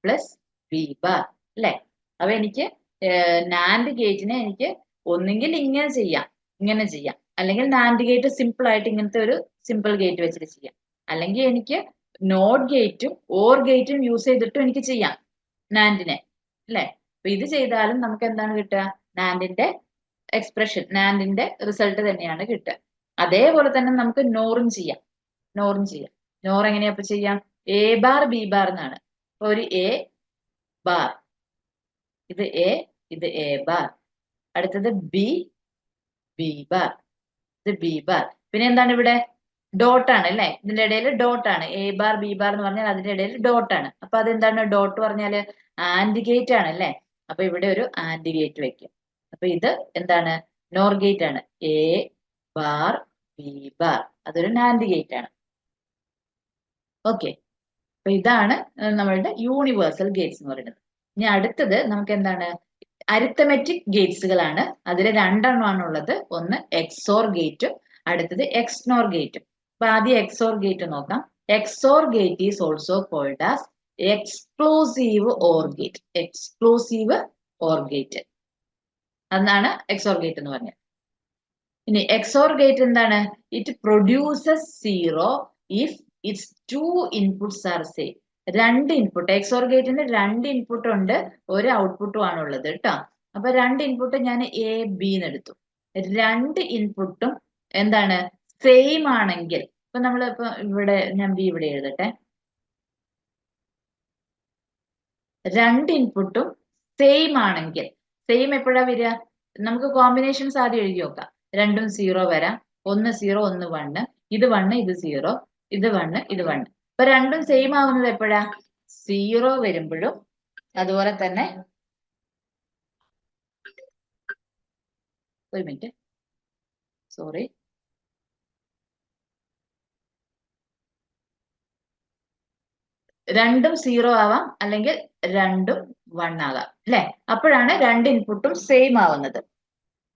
plus B bar അല്ലെ. അപ്പൊ എനിക്ക് നാൻഡ് ഗേറ്റിനെ എനിക്ക് ഒന്നുകിൽ ഇങ്ങനെ ചെയ്യാം, അല്ലെങ്കിൽ നാൻഡ് ഗേറ്റ് സിമ്പിൾ ആയിട്ട് ഇങ്ങനത്തെ ഒരു സിമ്പിൾ ഗേറ്റ് വെച്ചിട്ട് ചെയ്യാം, അല്ലെങ്കിൽ എനിക്ക് നോട്ട് ഗേറ്റും ഓർ ഗേറ്റും യൂസ് ചെയ്തിട്ടും എനിക്ക് ചെയ്യാം നാൻഡിനെ അല്ലെ. അപ്പൊ ഇത് ചെയ്താലും നമുക്ക് എന്താണ് കിട്ടുക? നാൻഡിന്റെ എക്സ്പ്രഷൻ, നാൻഡിന്റെ റിസൾട്ട് തന്നെയാണ് കിട്ടുക. അതേപോലെ തന്നെ നമുക്ക് നോറും ചെയ്യാം. നോർ എങ്ങനെയാ അപ്പൊ ചെയ്യാം? എ ബാർ ബി ബാർ എന്നാണ്. അപ്പൊ ഒരു എ ബാർ, ഇത് എ ബാർ, അടുത്തത് ബി ബാർ, ഇത് ബി ബാർ. പിന്നെ എന്താണ് ഇവിടെ? ഡോട്ട് ആണ് അല്ലെ. ഇതിന്റെ ഇടയിൽ ഡോട്ട് ആണ്. എ ബാർ ബി ബാർ എന്ന് പറഞ്ഞാൽ അതിന്റെ ഇടയിൽ ഡോട്ട് ആണ്. അപ്പൊ അതെന്താണ്? ഡോട്ട് പറഞ്ഞാല് ആൻഡ് ഗേറ്റ് ആണ് അല്ലെ. അപ്പൊ ഇവിടെ ഒരു ആൻഡ് ഗേറ്റ് വെക്കും. അപ്പൊ ഇത് എന്താണ്? നോർ ഗേറ്റ് ആണ്. എ ബാർ ബി ബാർ, അതൊരു നാൻഡ് ഗേറ്റ് ആണ്. ഓക്കെ, അപ്പൊ ഇതാണ് നമ്മളുടെ യൂണിവേഴ്സൽ ഗേറ്റ്സ് എന്ന് പറയുന്നത്. ഇനി അടുത്തത് നമുക്ക് എന്താണ്? അരിത്തമെറ്റിക് ഗേറ്റ്സുകളാണ്. അതിൽ രണ്ടെണ്ണമാണ് ഉള്ളത്. ഒന്ന് എക്സോർ ഗേറ്റും അടുത്തത് എക്സ്നോർ ഗേറ്റും. അപ്പൊ ആദ്യം എക്സോർ ഗേറ്റ് നോക്കാം. XOR gate is also called as exclusive or gate. അതാണ് എക്സോർ ഗേറ്റ് എന്ന് പറഞ്ഞത്. ഇനി എക്സോർ ഗേറ്റ് എന്താണ്? It produces zero if its two inputs are same. രണ്ട് ഇൻപുട്ട്, എക്സോർ ഗേറ്റിന് രണ്ട് ഇൻപുട്ട് ഉണ്ട്, ഒരു ഔട്ട്പുട്ടും ആണ് ഉള്ളത് കേട്ടോ. അപ്പൊ രണ്ട് ഇൻപുട്ട് ഞാൻ എ ബി എന്ന് എടുത്തു. രണ്ട് ഇൻപുട്ടും എന്താണ്? സെയിം ആണെങ്കിൽ, ഇപ്പൊ നമ്മളിപ്പോ ഞാൻ ബി ഇവിടെ എഴുതട്ടെ. രണ്ട് ഇൻപുട്ടും സെയിം ആണെങ്കിൽ, സെയിം എപ്പോഴാ വരിക? നമുക്ക് കോമ്പിനേഷൻസ് ആദ്യം എഴുതി നോക്കാം. രണ്ടും സീറോ വരാം. ഒന്ന് സീറോ, ഒന്ന് വണ്ണ്, ഇത് വണ്ണ്, ഇത് സീറോ, ഇത് വണ്ണ്, ഇത് വണ്ണ്. അപ്പൊ രണ്ടും സെയിം ആവുന്നത് എപ്പോഴാ? സീറോ വരുമ്പോഴും അതുപോലെ തന്നെ ഒരു മിനിറ്റ്, സോറി, രണ്ടും സീറോ ആവാം, അല്ലെങ്കിൽ രണ്ടും വൺ ആകാം അല്ലെ. അപ്പോഴാണ് രണ്ട് ഇൻപുട്ടും സെയിം ആവുന്നത്.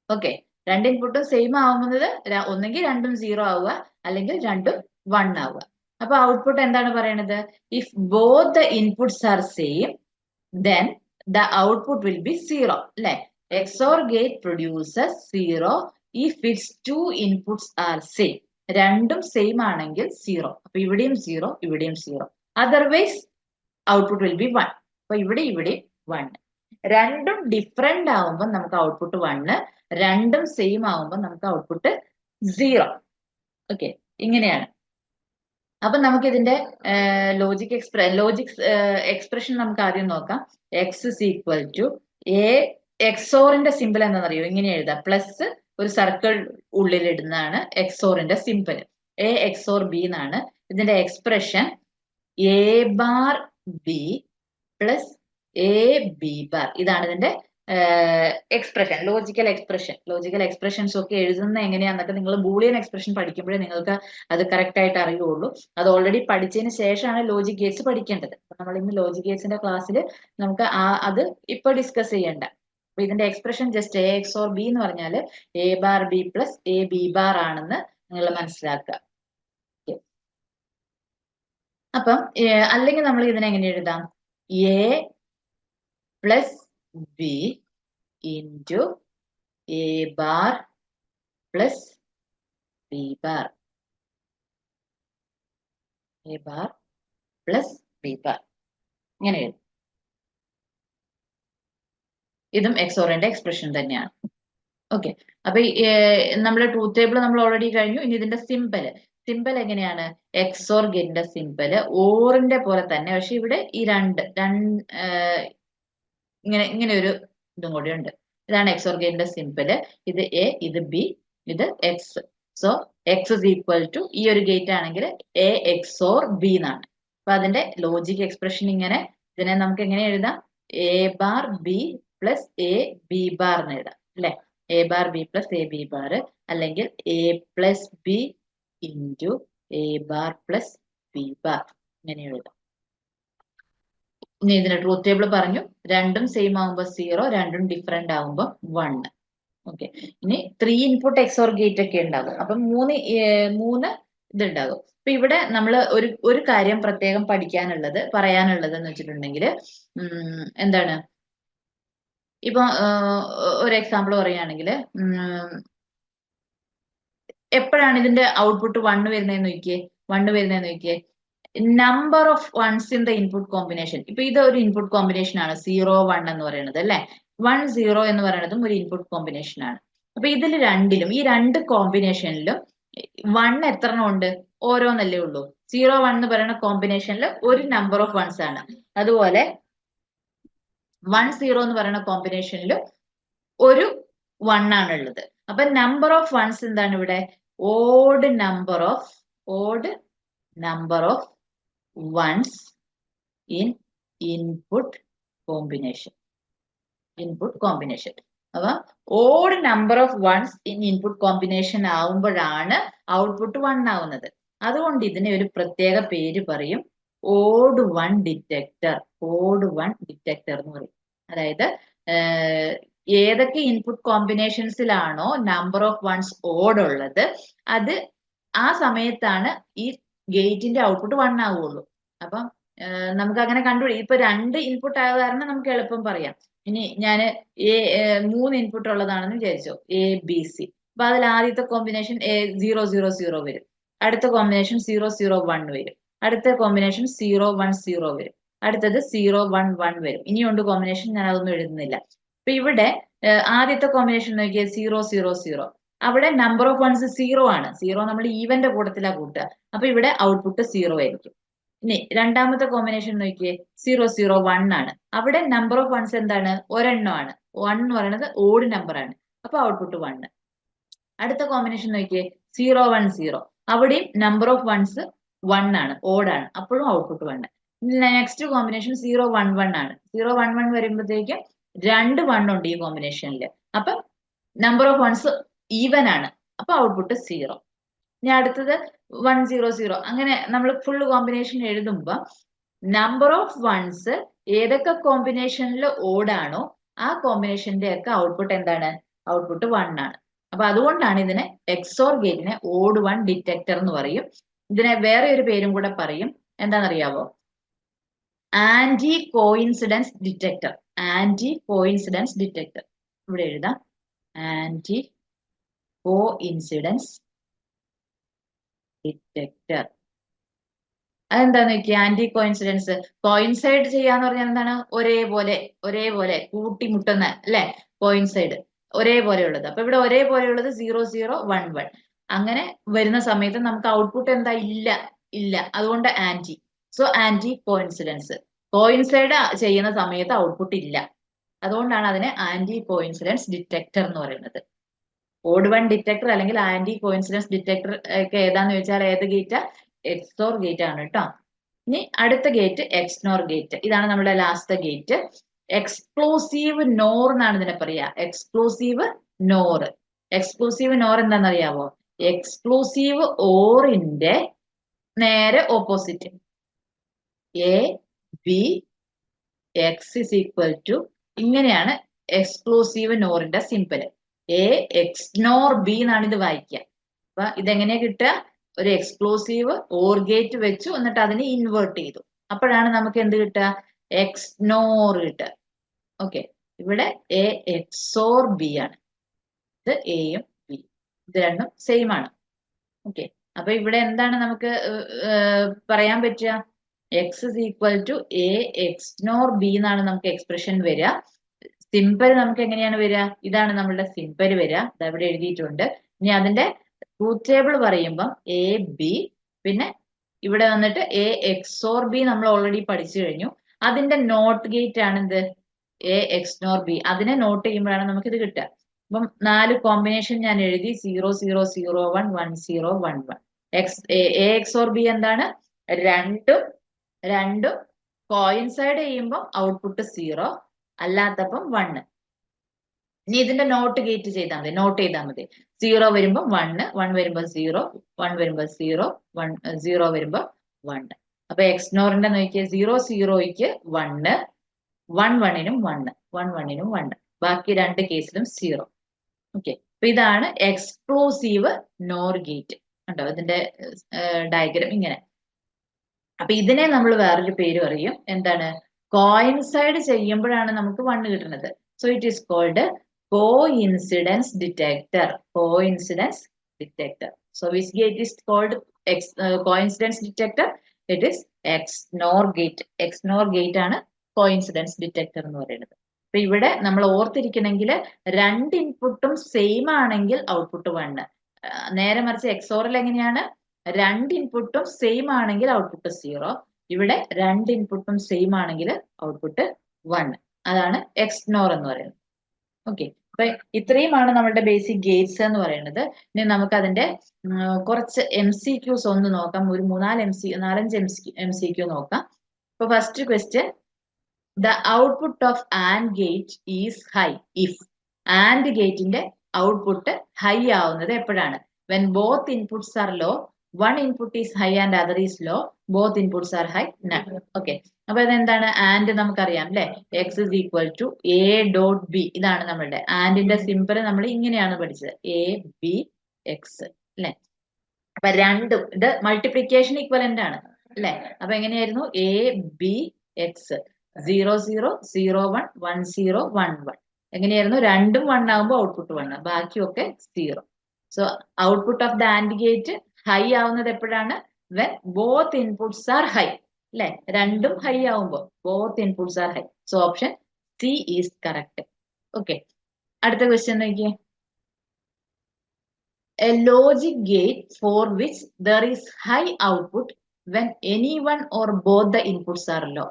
ഓക്കെ, രണ്ട് ഇൻപുട്ടും സെയിം ആവുന്നത് ഒന്നെങ്കിൽ രണ്ടും സീറോ ആവുക, അല്ലെങ്കിൽ രണ്ടും വൺ ആവുക. അപ്പൊ ഔട്ട്പുട്ട് എന്താണ് പറയണത്? If both the inputs are same then the output will be zero അല്ലെ. XOR gate produces zero if its two inputs are same. രണ്ടും സെയിം ആണെങ്കിൽ സീറോ. അപ്പൊ ഇവിടെയും സീറോ, ഇവിടെയും zero. Otherwise output will B one. അപ്പൊ ഇവിടെയും one. രണ്ടും different ആവുമ്പോൾ നമുക്ക് ഔട്ട്പുട്ട് വണ്ണ്, രണ്ടും സെയിം ആവുമ്പോൾ നമുക്ക് ഔട്ട്പുട്ട് സീറോ. ഇങ്ങനെയാണ്. അപ്പൊ നമുക്ക് ഇതിന്റെ ലോജിക് എക്സ്പ്രഷൻ നമുക്ക് ആദ്യം നോക്കാം. X is equal to A, എക്സോറിന്റെ സിമ്പിൾ എന്താണെന്നറിയോ? ഇങ്ങനെ എഴുതാം. പ്ലസ് ഒരു സർക്കിൾ ഉള്ളിൽ ഇടുന്നതാണ് എക്സോറിന്റെ സിമ്പിൾ. എ എക്സോർ ബി എന്നാണ് ഇതിന്റെ expression. A bar B plus A B bar, ഇതാണ് ഇതിന്റെ എക്സ്പ്രഷൻ, ലോജിക്കൽ എക്സ്പ്രഷൻസ് ഒക്കെ എഴുതുന്ന എങ്ങനെയാന്നൊക്കെ നിങ്ങൾ ബൂളിയൻ എക്സ്പ്രഷൻ പഠിക്കുമ്പോഴേ നിങ്ങൾക്ക് അത് കറക്റ്റ് ആയിട്ട് അറിയുള്ളൂ. അത് ഓൾറെഡി പഠിച്ചതിന് ശേഷമാണ് ലോജിക് ഗേറ്റ്സ് പഠിക്കേണ്ടത്. അപ്പൊ നമ്മൾ ഇന്ന് ലോജിക് ഗേറ്റ്സിന്റെ ക്ലാസ്സിൽ നമുക്ക് അത് ഇപ്പൊ ഡിസ്കസ് ചെയ്യണ്ട. അപ്പൊ ഇതിന്റെ expression just A X or B എന്ന് പറഞ്ഞാൽ A bar B plus A B bar ആണെന്ന് നിങ്ങൾ മനസ്സിലാക്കുക. അപ്പം അല്ലെങ്കിൽ നമ്മൾ ഇതിനെ എങ്ങനെ എഴുതാം? A plus B into a bar plus b bar. a bar plus b bar. ഇങ്ങനെ എഴുതും. ഇതും എക്സോറിന്റെ എക്സ്പ്രഷൻ തന്നെയാണ്. ഓക്കെ, അപ്പൊ നമ്മുടെ ട്രൂത്ത് ടേബിൾ നമ്മൾ ഓൾറെഡി കഴിഞ്ഞു. ഇനി ഇതിന്റെ സിമ്പൽ എങ്ങനെയാണ്? എക്സോർ ഗേറ്റിന്റെ സിമ്പല് ഓറിന്റെ പോലെ തന്നെ, പക്ഷെ ഇവിടെ ഈ ഇങ്ങനെ ഒരു ഇതും കൂടി ഉണ്ട്. ഇതാണ് എക്സോർ ഗേറ്റിന്റെ സിമ്പിള്. ഇത് എ, ഇത് ബി, ഇത് X. So X is equal to, ഈ ഒരു ഗേറ്റ് ആണെങ്കിൽ എ എക്സോർ ബി എന്നാണ്. അപ്പൊ അതിന്റെ ലോജിക് എക്സ്പ്രഷൻ ഇങ്ങനെ, ഇതിനെ നമുക്ക് എങ്ങനെ എഴുതാം? A bar B plus A B bar എന്ന് എഴുതാം അല്ലെ. A bar B plus A B bar, അല്ലെങ്കിൽ A plus B into A bar plus B bar, ഇങ്ങനെ എഴുതാം. ഇനി ഇതിന്റെ ട്രൂത്ത് ടേബിൾ പറഞ്ഞു. രണ്ടും സെയിം ആകുമ്പോൾ സീറോ, രണ്ടും ഡിഫറെന്റ് ആകുമ്പോൾ വണ്ണ്. ഓക്കെ, ഇനി 3 ഇൻപുട്ട് എക്സോർ ഗേറ്റ് ഒക്കെ ഉണ്ടാകും. അപ്പം മൂന്ന് ഇതുണ്ടാകും. അപ്പൊ ഇവിടെ നമ്മൾ ഒരു കാര്യം പ്രത്യേകം പറയാനുള്ളത് എന്ന് വെച്ചിട്ടുണ്ടെങ്കിൽ എന്താണ്, ഇപ്പൊ ഒരു എക്സാമ്പിൾ പറയുകയാണെങ്കിൽ എപ്പോഴാണ് ഇതിന്റെ ഔട്ട്പുട്ട് 1 വരുന്നതെന്ന് നോക്കിയേ, number of ones in the input combination. ഇപ്പൊ ഇത് ഒരു ഇൻപുട്ട് കോമ്പിനേഷൻ ആണ് 0 1 എന്ന് പറയുന്നത് അല്ലെ. 1 0 എന്ന് പറയുന്നതും ഒരു ഇൻപുട്ട് കോമ്പിനേഷൻ ആണ്. അപ്പൊ ഇതിൽ രണ്ടിലും, ഈ രണ്ട് കോമ്പിനേഷനിലും 1 എത്ര എണ്ണം ഉണ്ട്? ഓരോന്നല്ലേ ഉള്ളൂ. 0 1 എന്ന് പറയുന്ന കോമ്പിനേഷനിൽ ഒരു നമ്പർ ഓഫ് വൺസ് ആണ്. അതുപോലെ 1 0 എന്ന് പറയുന്ന കോമ്പിനേഷനിൽ ഒരു 1 ആണ് ഉള്ളത്. അപ്പൊ നമ്പർ ഓഫ് വൺസ് എന്താണ് ഇവിടെ? Odd number of ones in input combination. അപ്പൊ odd number of ones in input combination ആവുമ്പോഴാണ് ഔട്ട്പുട്ട് 1 ആവുന്നത്. അതുകൊണ്ട് ഇതിനെ ഒരു പ്രത്യേക പേര് പറയും, ഓഡ് വൺ ഡിറ്റക്ടർ എന്ന് പറയും. അതായത് ഏതൊക്കെ ഇൻപുട്ട് കോമ്പിനേഷൻസിലാണോ നമ്പർ ഓഫ് വൺസ് ഓഡ് ഉള്ളത്, അത് ആ സമയത്താണ് ഈ ഗേറ്റിന്റെ ഔട്ട്പുട്ട് 1 ആവുള്ളൂ. അപ്പം നമുക്ക് അങ്ങനെ ഇപ്പൊ 2 ഇൻപുട്ട് ആയ കാരണം നമുക്ക് എളുപ്പം പറയാം. ഇനി ഞാൻ 3 ഇൻപുട്ട് ഉള്ളതാണെന്ന് വിചാരിച്ചോ, ABC. അപ്പൊ അതിൽ ആദ്യത്തെ കോമ്പിനേഷൻ 0 0 0 വരും, അടുത്ത കോമ്പിനേഷൻ 0 0 1 വരും, അടുത്ത കോമ്പിനേഷൻ 0 1 0 വരും, അടുത്തത് 0 1 1 വരും. ഇനിയുണ്ട് കോമ്പിനേഷൻ, ഞാൻ അതൊന്നും എഴുതുന്നില്ല. അപ്പൊ ഇവിടെ ആദ്യത്തെ കോമ്പിനേഷൻ നോക്കിയാൽ 0 0 0. അവിടെ നമ്പർ ഓഫ് വൺസ് 0 ആണ്. 0 നമ്മൾ ഈവന്റെ കൂട്ടത്തിലാണ് കൂട്ടുക. അപ്പൊ ഇവിടെ ഔട്ട്പുട്ട് 0 ആയിരിക്കും. ഇനി രണ്ടാമത്തെ കോമ്പിനേഷൻ നോക്കിയേ, 0 0 1 ആണ്. അവിടെ നമ്പർ ഓഫ് വൺസ് എന്താണ്? ഒരെണ്ണമാണ്. 1 എന്ന് പറയുന്നത് ഓഡ് നമ്പർ ആണ്. അപ്പൊ ഔട്ട്പുട്ട് 1. അടുത്ത കോമ്പിനേഷൻ നോക്കിയേ, 0 1 0. അവിടെയും നമ്പർ ഓഫ് വൺസ് 1 ആണ്, ഓഡ് ആണ്. അപ്പോഴും ഔട്ട്പുട്ട് 1. നെക്സ്റ്റ് കോമ്പിനേഷൻ 0 1 1 ആണ്. 0 1 1 വരുമ്പോഴത്തേക്കും 2 1 ഉണ്ട് ഈ കോമ്പിനേഷനിൽ. അപ്പൊ നമ്പർ ഓഫ് വൺസ് ഈവൻ ആണ്. അപ്പൊ ഔട്ട്പുട്ട് 0. ഇനി അടുത്തത് 1 0 0. അങ്ങനെ നമ്മൾ ഫുൾ കോമ്പിനേഷൻ എഴുതുമ്പോൾ നമ്പർ ഓഫ് വൺസ് ഏതൊക്കെ കോമ്പിനേഷനിൽ ഓടാണോ ആ കോമ്പിനേഷന്റെ ഒക്കെ ഔട്ട്പുട്ട് എന്താണ്? ഔട്ട്പുട്ട് 1 ആണ്. അപ്പൊ അതുകൊണ്ടാണ് ഇതിനെ എക്സോർ ഗേറ്റിനെ ഓഡ് വൺ ഡിറ്റക്ടർ എന്ന് പറയും. ഇതിനെ വേറെ ഒരു പേരും കൂടെ പറയും, എന്താണെന്നറിയാവോ? Anti coincidence detector. ഇവിടെ എഴുതാം, ആന്റി കോയിൻസിഡൻസ് ഡിറ്റക്ടർ. അതെന്താന്ന് നോക്കിയാൽ, ആന്റി കോയിൻസിഡൻസ്, കോയിൻസൈഡ് ചെയ്യാന്ന് പറഞ്ഞാൽ എന്താണ്? ഒരേപോലെ കൂട്ടിമുട്ടുന്ന അല്ലെ, കോയിൻസൈഡ് ഒരേപോലെ ഉള്ളത്. അപ്പൊ ഇവിടെ ഒരേപോലെയുള്ളത് 0 0 1 1. അങ്ങനെ വരുന്ന സമയത്ത് നമുക്ക് ഔട്ട്പുട്ട് എന്താ? ഇല്ല. അതുകൊണ്ട് anti. So anti coincidence. Coincide ചെയ്യുന്ന സമയത്ത് ഔട്ട്പുട്ട് ഇല്ല. അതുകൊണ്ടാണ് അതിനെ ആന്റി കോയിൻസിഡൻസ് ഡിറ്റക്ടർ എന്ന് പറയുന്നത്. ഓഡ് വൺ ഡിറ്റക്ടർ അല്ലെങ്കിൽ ആന്റി കോയിൻസിഡൻസ് ഡിറ്റക്ടർ ഒക്കെ ഏതാന്ന് ചോദിച്ചാൽ ഏത് ഗേറ്റാ? എക്സോർ ഗേറ്റ് ആണ് കേട്ടോ. ഇനി അടുത്ത ഗേറ്റ് എക്സ്നോർ ഗേറ്റ്. ഇതാണ് നമ്മുടെ ലാസ്റ്റ് ഗേറ്റ്. എക്സ്ക്ലൂസീവ് നോർ എന്നാണ് ഇതിനെ പറയാ. എക്സ്ക്ലൂസീവ് നോർ എന്താണെന്നറിയാവോ? എക്സ്ക്ലൂസീവ് ഓറിന്റെ നേരെ opposite. A B X is equal to, ഇങ്ങനെയാണ് എക്സ്ക്ലൂസീവ് നോറിന്റെ സിമ്പിൾ. എ എക്സ്നോർ ബി എന്നാണ് ഇത് വായിക്കുക. അപ്പൊ ഇതെങ്ങനെയാ കിട്ടുക? ഒരു എക്സ്ക്ലൂസീവ് ഓർ ഗേറ്റ് വെച്ചു, എന്നിട്ട് അതിനെ ഇൻവേർട്ട് ചെയ്തു. അപ്പോഴാണ് നമുക്ക് എന്ത് കിട്ടുക? എക്സ്നോർ കിട്ടുക. ഓക്കെ, ഇവിടെ എ എക്സോർ ബി ആണ്. ഇത് എയും ബി, ഇത് രണ്ടും സെയിം ആണ്. ഓക്കെ, അപ്പൊ ഇവിടെ എന്താണ് നമുക്ക് പറയാൻ പറ്റുക? X is equal to A XNOR B എന്നാണ് നമുക്ക് എക്സ്പ്രഷൻ വരിക. സിമ്പിൾ നമുക്ക് എങ്ങനെയാണ് വരിക? ഇതാണ് നമ്മളുടെ സിമ്പിൾ വരിക. ഇവിടെ എഴുതിയിട്ടുണ്ട്. ഇനി അതിന്റെ ട്രൂത്ത് ടേബിൾ പറയുമ്പം എ ബി, പിന്നെ ഇവിടെ വന്നിട്ട് എ എക്സോർ ബി നമ്മൾ ഓൾറെഡി പഠിച്ചു കഴിഞ്ഞു. അതിന്റെ നോട്ട് ഗേറ്റ് ആണ് എന്ത്? A XNOR B. അതിനെ നോട്ട് ചെയ്യുമ്പോഴാണ് നമുക്ക് ഇത് കിട്ടുക. അപ്പം 4 കോമ്പിനേഷൻ ഞാൻ എഴുതി, 0 0 0 1 1 0 1 1. എ എക്സോർ ബി എന്താണ്? രണ്ടും കോയിൻസൈഡ് ചെയ്യുമ്പോൾ ഔട്ട്പുട്ട് 0, അല്ലാത്തപ്പം 1. ഇനി ഇതിന്റെ നോട്ട് ഗേറ്റ് ചെയ്താൽ മതി, നോട്ട് ചെയ്താൽ മതി. 0 വരുമ്പോൾ 1, 1 വരുമ്പോൾ 0, 1 വരുമ്പോൾ 0, 0 വരുമ്പോൾ 1. അപ്പൊ എക്സ്നോറിന്റെ നോക്കിയാൽ 0 0ക്ക് 1, 1 1നും 1, 1 1നും 1. ബാക്കി 2 കേസിലും 0. ഓക്കെ, അപ്പൊ ഇതാണ് എക്സ്ക്ലൂസീവ് നോർ ഗേറ്റ്. കണ്ടോ ഇതിന്റെ ഡയഗ്രം ഇങ്ങനെ. അപ്പൊ ഇതിനെ നമ്മൾ വേറൊരു പേര് പറയും, എന്താണ്? കോയിൻസൈഡ് ചെയ്യുമ്പോഴാണ് നമുക്ക് 1 കിട്ടുന്നത്. So it is called coincidence detector. Coincidence detector. So which gate is called coincidence detector? It is XNOR gate. XNOR gate ആണ് കോയിൻസിഡൻസ് ഡിറ്റക്ടർ എന്ന് പറയുന്നത്. അപ്പൊ ഇവിടെ നമ്മൾ ഓർത്തിരിക്കണമെങ്കിൽ 2 ഇൻപുട്ടും സെയിം ആണെങ്കിൽ ഔട്ട്പുട്ട് 1. നേരെ മറിച്ച് എക്സോറിൽ എങ്ങനെയാണ്? 2 ഇൻപുട്ടും സെയിം ആണെങ്കിൽ ഔട്ട്പുട്ട് 0. ഇവിടെ 2 ഇൻപുട്ടും സെയിം ആണെങ്കിൽ ഔട്ട്പുട്ട് 1. അതാണ് എക്സ്നോർ എന്ന് പറയുന്നത്. ഓക്കെ, അപ്പൊ ഇത്രയുമാണ് നമ്മുടെ ബേസിക് ഗേറ്റ്സ് എന്ന് പറയുന്നത്. ഇനി നമുക്ക് അതിന്റെ കുറച്ച് MCQs ഒന്ന് നോക്കാം. ഒരു 4-5 MCQ നോക്കാം. അപ്പൊ first question, the output of AND gate is high if AND ഗേറ്റിന്റെ ഔട്ട്പുട്ട് ഹൈ ആവുന്നത് എപ്പോഴാണ്? when both inputs are low, one input is high and other is low, both inputs are high, none. Okay, അപ്പൊ ഇതെന്താണ്? AND നമുക്കറിയാം അല്ലെ, x is equal to a dot b. ഇതാണ് നമ്മളുടെ ANDന്റെ simple. നമ്മൾ ഇങ്ങനെയാണ് പഠിച്ചത്, a b x അല്ലെ. അപ്പൊ രണ്ടും ഇത് മൾട്ടിപ്ലിക്കേഷൻ ഇക്വലന്റ് ആണ് അല്ലെ. അപ്പൊ എങ്ങനെയായിരുന്നു? a b x 0 0 0 1 1 0 1 1. എങ്ങനെയായിരുന്നു? രണ്ടും 1 ആകുമ്പോൾ ഔട്ട്പുട്ട് 1, ബാക്കിയൊക്കെ 0. So output of the and gate high ആവുന്നത് എപ്പോഴാണ്? When both inputs R high അല്ലെ. രണ്ടും ഹൈ ആവുമ്പോൾ both inputs R high. So option C is correct. Okay, അടുത്ത ക്വസ്റ്റ്യൻ നോക്കിയേ. A logic gate for which there is high output when any one or both the inputs are low.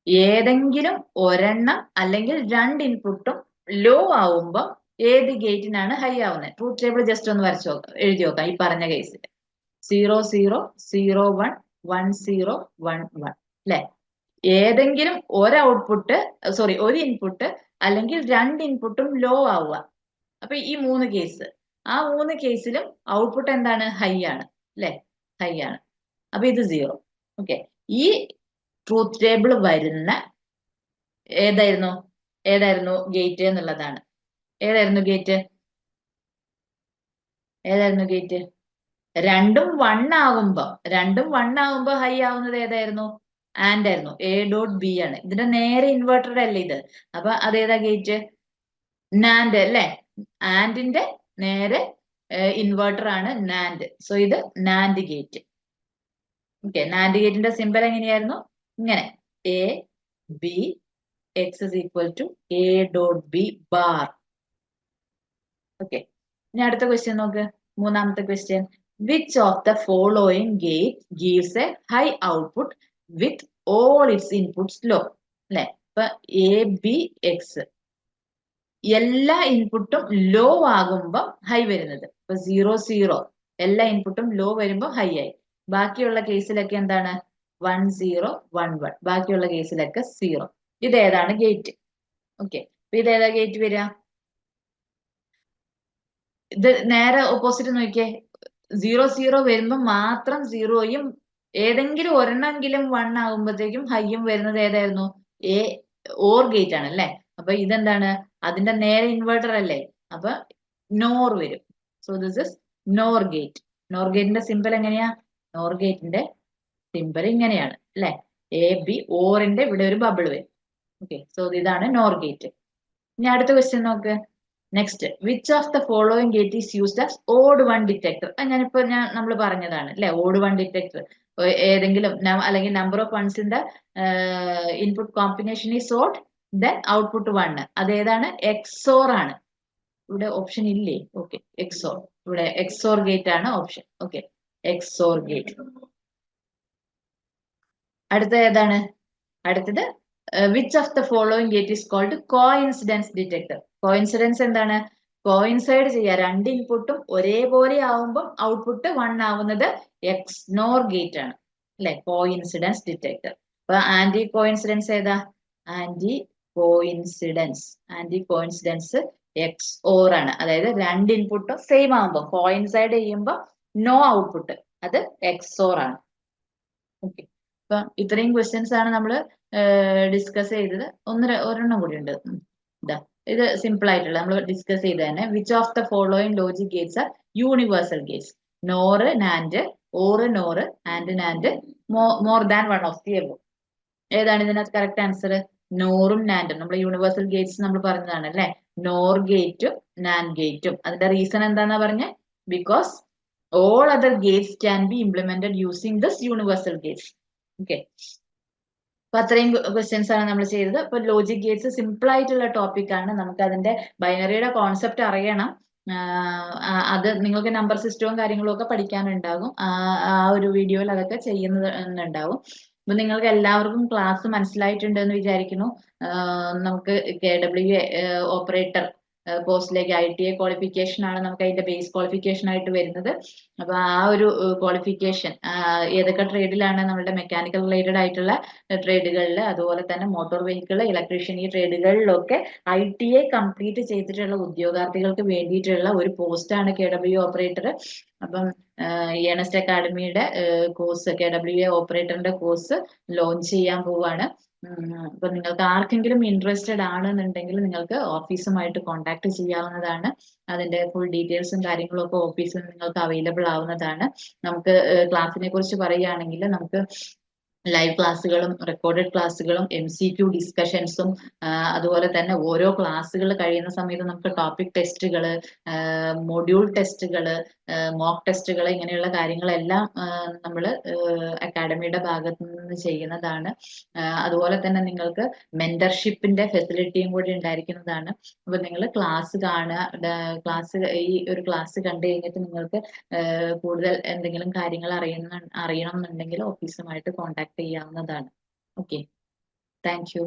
ഏതെങ്കിലും ഒരെണ്ണം അല്ലെങ്കിൽ 2 ഇൻപുട്ടും law ആവുമ്പോൾ ഏത് ഗേറ്റിനാണ് high ആവുന്നത്? Truth table just ഒന്ന് എഴുതി നോക്കാം. ഈ പറഞ്ഞ കേസിൽ 0 0 0 1 1 0 1 1 അല്ലെ. ഏതെങ്കിലും ഒരു ഇൻപുട്ട് അല്ലെങ്കിൽ 2 ഇൻപുട്ടും ലോ ആവുക. അപ്പൊ ഈ 3 കേസ്, ആ 3 കേസിലും ഔട്ട്പുട്ട് എന്താണ്? ഹൈ ആണ് അല്ലെ, ഹൈ ആണ്. അപ്പൊ ഇത് 0. ഓക്കെ, ഈ ട്രൂത്ത് ടേബിൾ വരുന്ന ഏതായിരുന്നു ഗേറ്റ് എന്നുള്ളതാണ്. ഏതായിരുന്നു ഗേറ്റ്? രണ്ടും 1 ആകുമ്പോ ഹൈ ആവുന്നത് ഏതായിരുന്നു? ആൻഡ് ആയിരുന്നു, a ഡോട്ട് ബി ആണ്. ഇതിന്റെ നേരെ ഇൻവേർട്ടഡ് അല്ലേ ഇത്. അപ്പൊ അതേതാ ഗേറ്റ്? നാൻഡ് അല്ലെ. ആൻഡിന്റെ നേരെ ഇൻവേർട്ടർ ആണ് നാൻഡ്. സോ ഇത് നാൻഡ് ഗേറ്റ്. ഓക്കെ, നാൻഡ് ഗേറ്റിന്റെ സിമ്പൽ എങ്ങനെയായിരുന്നു? ഇങ്ങനെ a b x is equal to a dot b bar. Okay, ഇനി അടുത്ത ക്വസ്റ്റ്യൻ നോക്ക്. മൂന്നാമത്തെ question, which of the following gate gives a high output with all its inputs low? അല്ലെ. ഇപ്പൊ a b x എല്ലാ ഇൻപുട്ടും ലോ ആകുമ്പോൾ high വരുന്നത്. ഇപ്പൊ 0 0 എല്ലാ ഇൻപുട്ടും ലോ വരുമ്പോൾ ഹൈ ആയി. ബാക്കിയുള്ള കേസിലൊക്കെ എന്താണ്? 1 0 1 1. ബാക്കിയുള്ള കേസിലൊക്കെ 0. ഇതേതാണ് ഗേറ്റ്? ഓക്കെ, അപ്പൊ ഇതേതാ ഗേറ്റ് വരിക? ഇത് നേരെ ഓപ്പോസിറ്റ് നോക്കിയേ. 0 0 വരുമ്പോൾ മാത്രം 0യും ഏതെങ്കിലും ഒരെണ്ണമെങ്കിലും 1 ആകുമ്പോഴത്തേക്കും ഹൈയും വരുന്നത് ഏതായിരുന്നു? ഓർ ഗേറ്റ് ആണ് അല്ലെ. അപ്പൊ ഇതെന്താണ്? അതിന്റെ നേരെ ഇൻവേർട്ടർ അല്ലേ. അപ്പൊ നോർ വരും. So this is NOR gate. NOR ഗേറ്റിന്റെ സിമ്പൽ എങ്ങനെയാ? നോർ ഗേറ്റിന്റെ സിമ്പൽ ഇങ്ങനെയാണ് അല്ലെ. എ ബി ഓറിന്റെ ഇവിടെ ഒരു ബബിൾ വരും. ഓക്കെ, സോ ഇതാണ് നോർ ഗേറ്റ്. ഇനി അടുത്ത ക്വസ്റ്റ്യൻ നോക്ക്. Next, which of the following gate is used as odd one detector? നമ്മൾ പറഞ്ഞതാണ് അല്ലെ, ഓഡ് വൺ ഡിറ്റക്ടർ. ഏതെങ്കിലും അല്ലെങ്കിൽ number of ones in the input combination is odd, then output 1. അതേതാണ്? എക്സോർ ആണ്. ഇവിടെ ഓപ്ഷൻ ഇല്ലേ? Okay, XOR. ഇവിടെ എക്സോർ ഗേറ്റ് ആണ് ഓപ്ഷൻ. Okay, XOR gate. അടുത്ത ഏതാണ്? അടുത്തത് which of the following gate is called coincidence detector? Coincidence എന്താണ്? കോയിൻസൈഡ് ചെയ്യുക. 2 ഇൻപുട്ടും ഒരേപോലെ ആവുമ്പോൾ ഔട്ട്പുട്ട് 1 ആവുന്നത് എക്സ്നോർ ഗേറ്റ് ആണ് അല്ലെ, കോയിൻസിഡൻസ് ഡിറ്റക്ടർ. അപ്പൊ ആന്റി കോയിൻസിഡൻസ് ഏതാ? ആന്റി കോയിൻസിഡൻസ് എക്സ് ഓർ ആണ്. അതായത് 2 ഇൻപുട്ടും സെയിം ആവുമ്പോൾ കോയിൻസൈഡ് ചെയ്യുമ്പോൾ നോ ഔട്ട്പുട്ട്, അത് എക്സോർ ആണ്. ഓക്കെ, അപ്പൊ ഇത്രയും ക്വസ്റ്റ്യൻസ് ആണ് നമ്മൾ ഡിസ്കസ് ചെയ്തത്. ഒരെണ്ണം കൂടി ഉണ്ട്. ഇതാ, ഇത് സിമ്പിൾ ആയിട്ടുള്ള നമ്മൾ ഡിസ്കസ് ചെയ്ത് തന്നെ. Which of the following logic gates are universal gates? NOR NAND, or NOR, and NAND, more than one of the above. ഏതാണ് ഇതിനകത്ത് കറക്റ്റ് ആൻസർ? നോറും നാൻഡും. നമ്മൾ യൂണിവേഴ്സൽ ഗേറ്റ്സ് നമ്മൾ പറഞ്ഞതാണ് അല്ലെ, നോർ ഗേറ്റും നാൻഡ് ഗേറ്റും. അതിന്റെ റീസൺ എന്താന്നാ പറഞ്ഞ? Because all other Gates can be implemented using this universal Gates. Okay, അപ്പൊ അത്രയും ക്വസ്റ്റ്യൻസ് ആണ് നമ്മൾ ചെയ്തത്. അപ്പൊ ലോജിക് ഗേറ്റ്സ് സിമ്പിൾ ആയിട്ടുള്ള ടോപ്പിക് ആണ്. നമുക്ക് അതിന്റെ ബൈനറിയുടെ കോൺസെപ്റ്റ് അറിയണം. അത് നിങ്ങൾക്ക് നമ്പർ സിസ്റ്റവും കാര്യങ്ങളും ഒക്കെ പഠിക്കാനുണ്ടാകും. ആ ഒരു വീഡിയോയിൽ അതൊക്കെ ചെയ്യുന്നുണ്ടാവും. അപ്പൊ നിങ്ങൾക്ക് എല്ലാവർക്കും ക്ലാസ് മനസ്സിലായിട്ടുണ്ട് എന്ന് വിചാരിക്കുന്നു. നമുക്ക് KW ഓപ്പറേറ്റർ കോഴ്സിലേക്ക് ITI ക്വാളിഫിക്കേഷൻ ആണ് നമുക്ക് അതിന്റെ ബേസ് ക്വാളിഫിക്കേഷൻ ആയിട്ട് വരുന്നത്. അപ്പൊ ആ ഒരു ക്വാളിഫിക്കേഷൻ ഏതൊക്കെ ട്രേഡിലാണ് നമ്മുടെ മെക്കാനിക്കൽ റിലേറ്റഡ് ആയിട്ടുള്ള ട്രേഡുകളിൽ, അതുപോലെ തന്നെ മോട്ടോർ വെഹിക്കിൾ, ഇലക്ട്രീഷ്യൻ, ഈ ട്രേഡുകളിലൊക്കെ ITI കംപ്ലീറ്റ് ചെയ്തിട്ടുള്ള ഉദ്യോഗാർത്ഥികൾക്ക് വേണ്ടിയിട്ടുള്ള ഒരു പോസ്റ്റാണ് KW ഓപ്പറേറ്റർ. അപ്പം ഏണസ്റ്റ് അക്കാഡമിയുടെ കോഴ്സ്, KW ഓപ്പറേറ്ററിന്റെ കോഴ്സ് ലോഞ്ച് ചെയ്യാൻ പോവാണ്. അപ്പൊ നിങ്ങൾക്ക് ആർക്കെങ്കിലും ഇൻട്രസ്റ്റഡ് ആണെന്നുണ്ടെങ്കിൽ നിങ്ങൾക്ക് ഓഫീസുമായിട്ട് കോൺടാക്ട് ചെയ്യാവുന്നതാണ്. അതിന്റെ ഫുൾ ഡീറ്റെയിൽസും കാര്യങ്ങളും ഒക്കെ ഓഫീസിൽ നിങ്ങൾക്ക് അവൈലബിൾ ആവുന്നതാണ്. നമുക്ക് ക്ലാസ്സിനെ കുറിച്ച് പറയുകയാണെങ്കിൽ നമുക്ക് ലൈവ് ക്ലാസ്സുകളും റെക്കോർഡഡ് ക്ലാസ്സുകളും MCQ ഡിസ്കഷൻസും, അതുപോലെ തന്നെ ഓരോ ക്ലാസ്സുകൾ കഴിയുന്ന സമയത്ത് നമുക്ക് ടോപ്പിക് ടെസ്റ്റുകൾ, മൊഡ്യൂൾ ടെസ്റ്റുകൾ, മോക്ക് ടെസ്റ്റുകൾ, ഇങ്ങനെയുള്ള കാര്യങ്ങളെല്ലാം നമ്മൾ അക്കാഡമിയുടെ ഭാഗത്തു നിന്ന് ചെയ്യുന്നതാണ്. അതുപോലെ തന്നെ നിങ്ങൾക്ക് മെന്റർഷിപ്പിന്റെ ഫെസിലിറ്റിയും കൂടി ഉണ്ടായിരിക്കുന്നതാണ്. അപ്പൊ നിങ്ങൾ ക്ലാസ് കാണുക, ഈ ഒരു ക്ലാസ് കണ്ടു കഴിഞ്ഞിട്ട് നിങ്ങൾക്ക് കൂടുതൽ എന്തെങ്കിലും കാര്യങ്ങൾ അറിയണം എന്നുണ്ടെങ്കിൽ ഓഫീസുമായിട്ട് കോൺടാക്ട് ചെയ്യാവുന്നതാണ്. Okay, thank you.